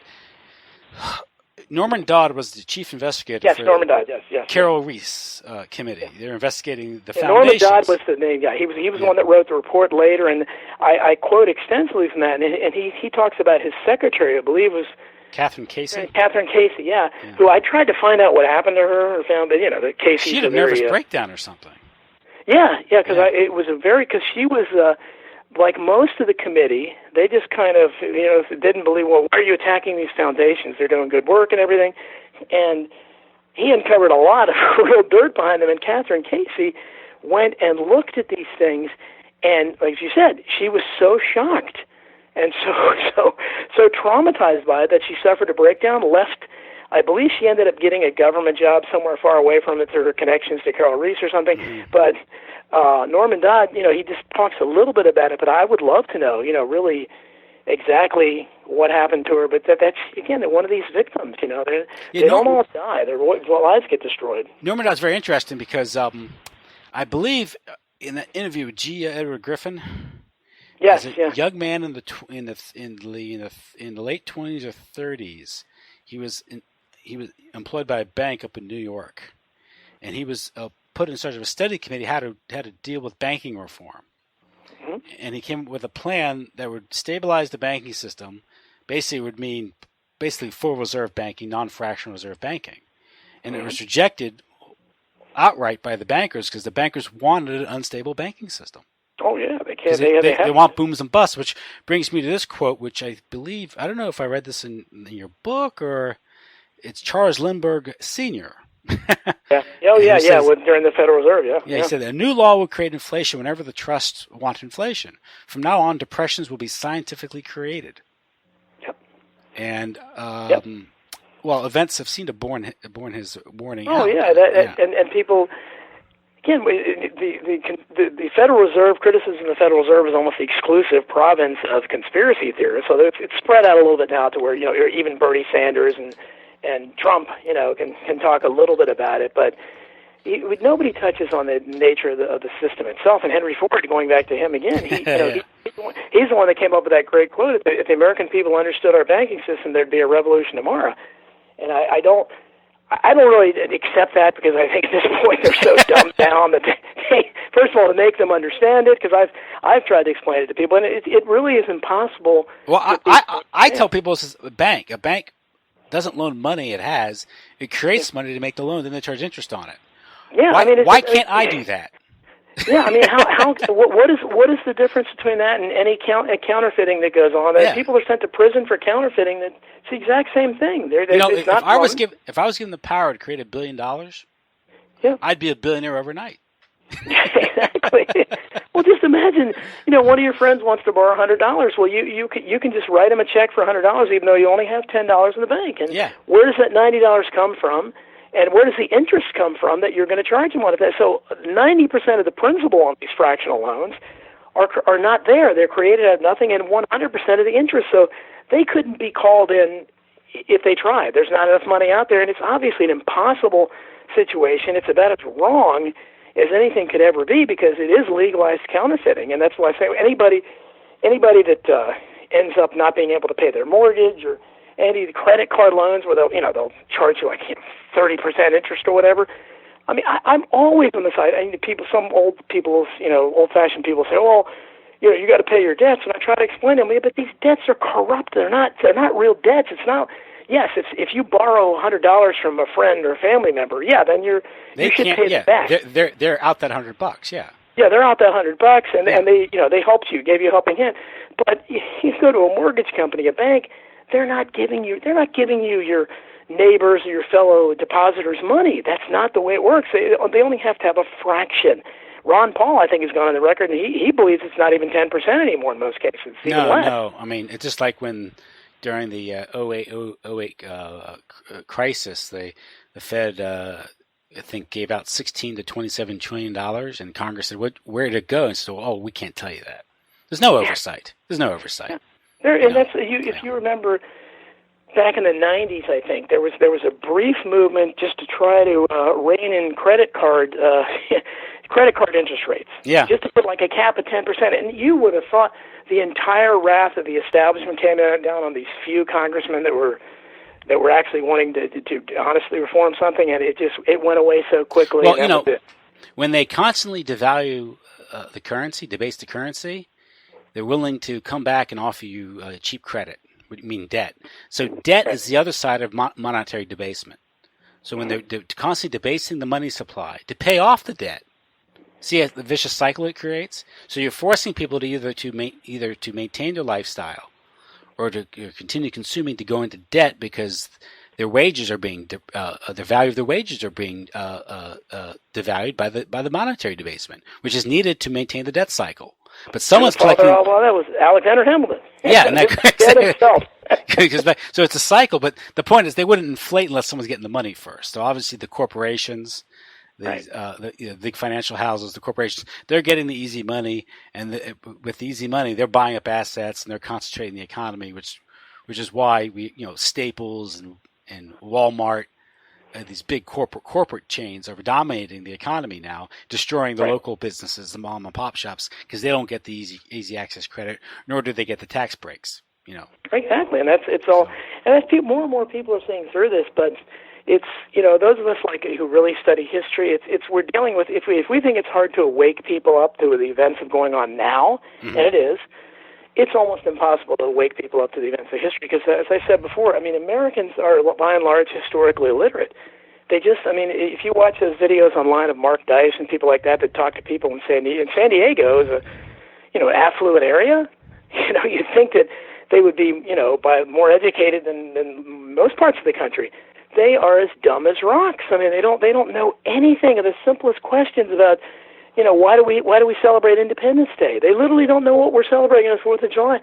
Norman Dodd was the chief investigator for Norman Dodd, yes. Carol Reese Committee. They're investigating the foundations. Norman Dodd was the name. Yeah, he was the one that wrote the report later, and I quote extensively from that. And he talks about his secretary, I believe was Catherine Casey. Catherine Casey, yeah. Who I tried to find out what happened to her, or found that that Casey. She had a nervous breakdown or something. Yeah, because because she was. Like most of the committee, they just kind of, didn't believe, well, why are you attacking these foundations? They're doing good work and everything. And he uncovered a lot of real dirt behind them. And Catherine Casey went and looked at these things. And like you said, she was so shocked and so traumatized by it that she suffered a breakdown, left. I believe she ended up getting a government job somewhere far away from it through her connections to Carol Reese or something. Mm-hmm. But Norman Dodd, he just talks a little bit about it, but I would love to know, really exactly what happened to her. But that's, again, they're one of these victims, they don't all die. Their lives get destroyed. Norman Dodd's very interesting because I believe in that interview with G. Edward Griffin, as a young man in the late 20s or 30s, he was employed by a bank up in New York, and he was put in charge of a study committee how to deal with banking reform. Mm-hmm. And he came up with a plan that would stabilize the banking system. Basically, it would mean full reserve banking, non-fractional reserve banking. And it was rejected outright by the bankers because the bankers wanted an unstable banking system. Oh, yeah. They can't. They want booms and busts, which brings me to this quote, which I believe, I don't know if I read this in your book or it's Charles Lindbergh Sr. During the Federal Reserve, he said a new law will create inflation whenever the trusts want inflation. From now on, depressions will be scientifically created. Yep. And events have seemed to borne his warning. Oh, and people. Again, the Federal Reserve, criticism of the Federal Reserve is almost the exclusive province of conspiracy theorists. So it's spread out a little bit now to where even Bernie Sanders and Trump, can talk a little bit about it, but nobody touches on the nature of the system itself. And Henry Ford, going back to him again, he's the one that came up with that great quote: "If the American people understood our banking system, there'd be a revolution tomorrow." And I don't really accept that because I think at this point they're so dumbed down that they first of all, to make them understand it, because I've tried to explain it to people, and it really is impossible. Well, I tell people this is a bank. A bank doesn't loan money; it creates money to make the loan, then they charge interest on it. Yeah, why can't I do that? Yeah, what is the difference between that and any counterfeiting that goes on? Yeah. People are sent to prison for counterfeiting. It's the exact same thing. If I was given the power to create $1 billion, I'd be a billionaire overnight. Exactly. Well, just imagine, one of your friends wants to borrow $100. Well, you can just write him a check for $100, even though you only have $10 in the bank. And where does that $90 come from? And where does the interest come from that you're going to charge them on it? So 90% of the principal on these fractional loans are not there. They're created out of nothing, and 100% of the interest. So they couldn't be called in if they tried. There's not enough money out there, and it's obviously an impossible situation. It's about as wrong as anything could ever be, because it is legalized counterfeiting. And that's why I say anybody that ends up not being able to pay their mortgage, or any of the credit card loans where they'll charge you like 30% interest or whatever. I mean, I'm always on the side. I mean, some old-fashioned people say, "Oh, you got to pay your debts," and I try to explain to them, but these debts are corrupt. They're not real debts. It's not. Yes, if you borrow $100 from a friend or a family member, then you should pay them back. They're out that $100. Yeah. Yeah, they're out that $100, and they helped you, gave you a helping hand. But you go to a mortgage company, a bank, they're not giving you your neighbors or your fellow depositors money. That's not the way it works. They only have to have a fraction. Ron Paul, I think, has gone on the record, and he believes it's not even 10% anymore in most cases. No. I mean, it's just like when during the 08 crisis, the Fed, I think, gave out $16 to $27 trillion, and Congress said, "Where did it go?" And so, we can't tell you that. There's no oversight. There's no oversight. Yeah. If you remember, back in the 90s, I think there was a brief movement just to try to rein in credit card interest rates. Yeah. Just to put like a cap of 10%, and you would have thought the entire wrath of the establishment came down on these few congressmen that were actually wanting to honestly reform something, and it went away so quickly. Well, when they constantly devalue the currency, debase the currency, they're willing to come back and offer you cheap credit. What do you mean debt? So debt is the other side of monetary debasement. So when they're constantly debasing the money supply to pay off the debt, see the vicious cycle it creates. So you're forcing people to either to maintain their lifestyle, or to continue consuming, to go into debt because their wages are being the value of their wages are being devalued by the monetary debasement, which is needed to maintain the debt cycle. But someone's collecting. Well, that was Alexander Hamilton. Yeah, and that so it's a cycle. But the point is, they wouldn't inflate unless someone's getting the money first. So obviously, the corporations, the big financial houses, the corporations, they're getting the easy money, and with the easy money, they're buying up assets and they're concentrating the economy, which is why Staples and Walmart. These big corporate chains are dominating the economy now, destroying the local businesses, the mom and pop shops, because they don't get the easy access credit, nor do they get the tax breaks. Exactly, and that's more and more people are seeing through this. But it's those of us who really study history, we're dealing with if we think it's hard to wake people up to the events of going on now, and it is. It's almost impossible to wake people up to the events of history because, as I said before, I mean, Americans are by and large historically illiterate. If you watch those videos online of Mark Dice and people like that talk to people in San Diego is an affluent area, you'd think that they would be, by more educated than most parts of the country. They are as dumb as rocks. I mean, they don't know anything of the simplest questions about. Why do we celebrate Independence Day? They literally don't know what we're celebrating on the 4th of July.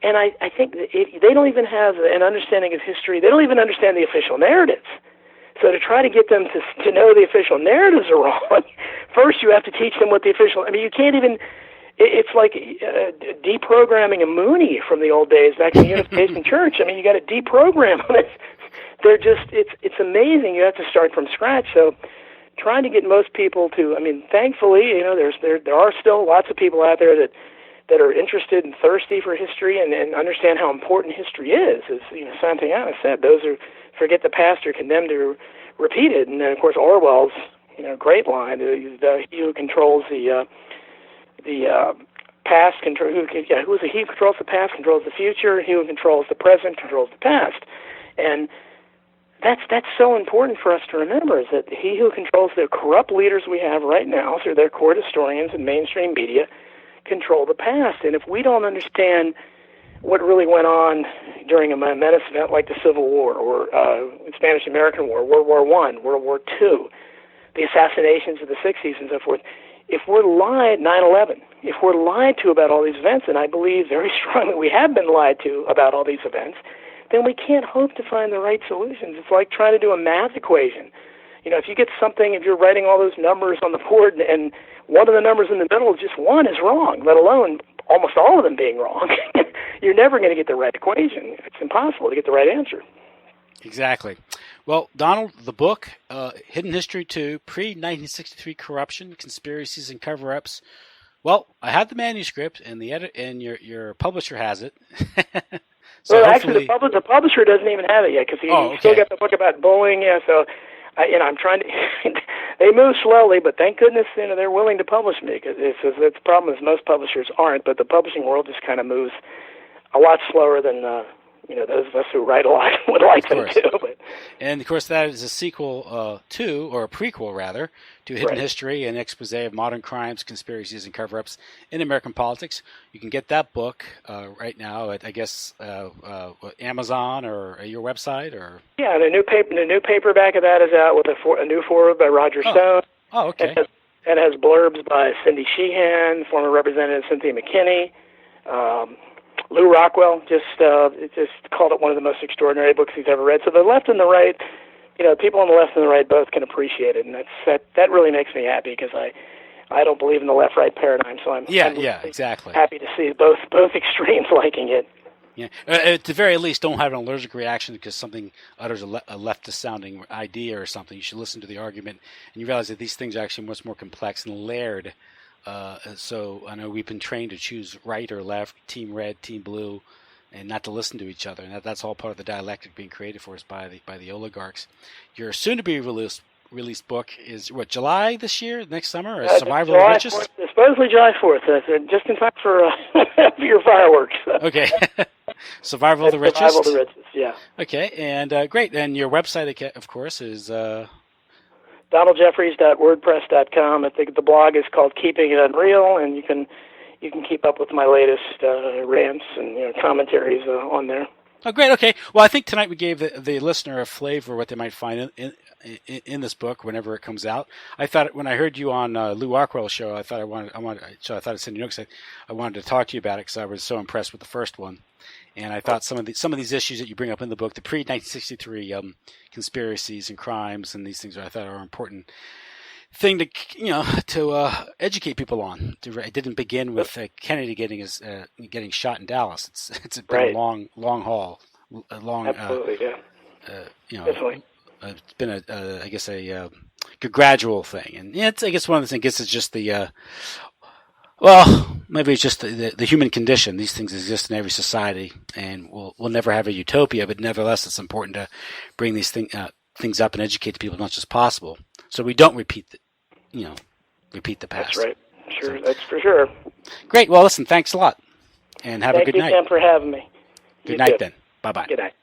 And I think that they don't even have an understanding of history. They don't even understand the official narratives. So to try to get them to know the official narratives are wrong, first you have to teach them what the official... I mean, you can't even... It's like deprogramming a Mooney from the old days back in the Unification Church. I mean, you got to deprogram them. It's amazing. You have to start from scratch. So... trying to get most people to, thankfully, there are still lots of people out there that are interested and thirsty for history and understand how important history is. As Santayana said, those who forget the past are condemned to repeat it. And then, of course, Orwell's great line: "He who controls the past he who controls the past controls the future. He who controls the present controls the past." And that's so important for us to remember, is that he who controls the corrupt leaders we have right now through their court historians and mainstream media control the past. And if we don't understand what really went on during a momentous event like the Civil War or the Spanish-American War, World War I, World War II, the assassinations of the 60s and so forth, if we're lied, 9/11, if we're lied to about all these events, and I believe very strongly we have been lied to about all these events, then we can't hope to find the right solutions. It's like trying to do a math equation. If you get something, if you're writing all those numbers on the board and one of the numbers in the middle, just one is wrong, let alone almost all of them being wrong, you're never going to get the right equation. It's impossible to get the right answer. Exactly. Well, Donald, the book, Hidden History 2, Pre-1963 Corruption, Conspiracies and Cover-Ups. Well, I have the manuscript, and your publisher has it. So well, actually, the publisher doesn't even have it yet because he still got the book about bullying. Yeah, so I'm trying to. They move slowly, but thank goodness they're willing to publish me because it's the problem is most publishers aren't. But the publishing world just kind of moves a lot slower than those of us who write a lot would like them to. But. And of course, that is a sequel to, or a prequel rather, to Hidden History, an expose of modern crimes, conspiracies, and cover-ups in American politics. You can get that book right now at, I guess, Amazon or your website, or the new paperback of that is out with a new foreword by Roger Stone. Oh, okay. It has blurbs by Cindy Sheehan, former Representative Cynthia McKinney. Lou Rockwell just called it one of the most extraordinary books he's ever read. So the left and the right, people on the left and the right both can appreciate it, and that really makes me happy because I don't believe in the left-right paradigm. So I'm exactly happy to see both extremes liking it. Yeah, at the very least, don't have an allergic reaction because something utters a leftist-sounding idea or something. You should listen to the argument, and you realize that these things are actually much more complex and layered. So I know we've been trained to choose right or left, team red, team blue, and not to listen to each other. And that's all part of the dialectic being created for us by the oligarchs. Your soon-to-be released book is what, July this year, next summer, or Survival of the Richest? Supposedly July 4th, just in time for your fireworks. Okay. Survival of the Richest? Survival of the Richest, yeah. Okay, and great. And your website, of course, is... DonaldJeffries.wordpress.com. I think the blog is called Keeping It Unreal, and you can keep up with my latest rants and commentaries on there. Oh, great. Okay. Well, I think tonight we gave the listener a flavor of what they might find in this book whenever it comes out. I thought when I heard you on Lou Rockwell's show, I thought I'd send you notes. I wanted to talk to you about it because I was so impressed with the first one. And I thought some of these issues that you bring up in the book, the pre-1963 conspiracies and crimes and these things, I thought are an important thing to educate people on. It didn't begin with Kennedy getting shot in Dallas. It's been a long haul, absolutely, definitely. It's been a gradual thing, and it's I guess one of the things is just the. Well, maybe it's just the human condition. These things exist in every society, and we'll never have a utopia. But nevertheless, it's important to bring these things up and educate the people as much as possible, so we don't repeat the past. That's right. Sure, that's for sure. Great. Well, listen. Thanks a lot, and have a good night. Thank you, Tim, for having me. Good night, then. Bye-bye. Good night.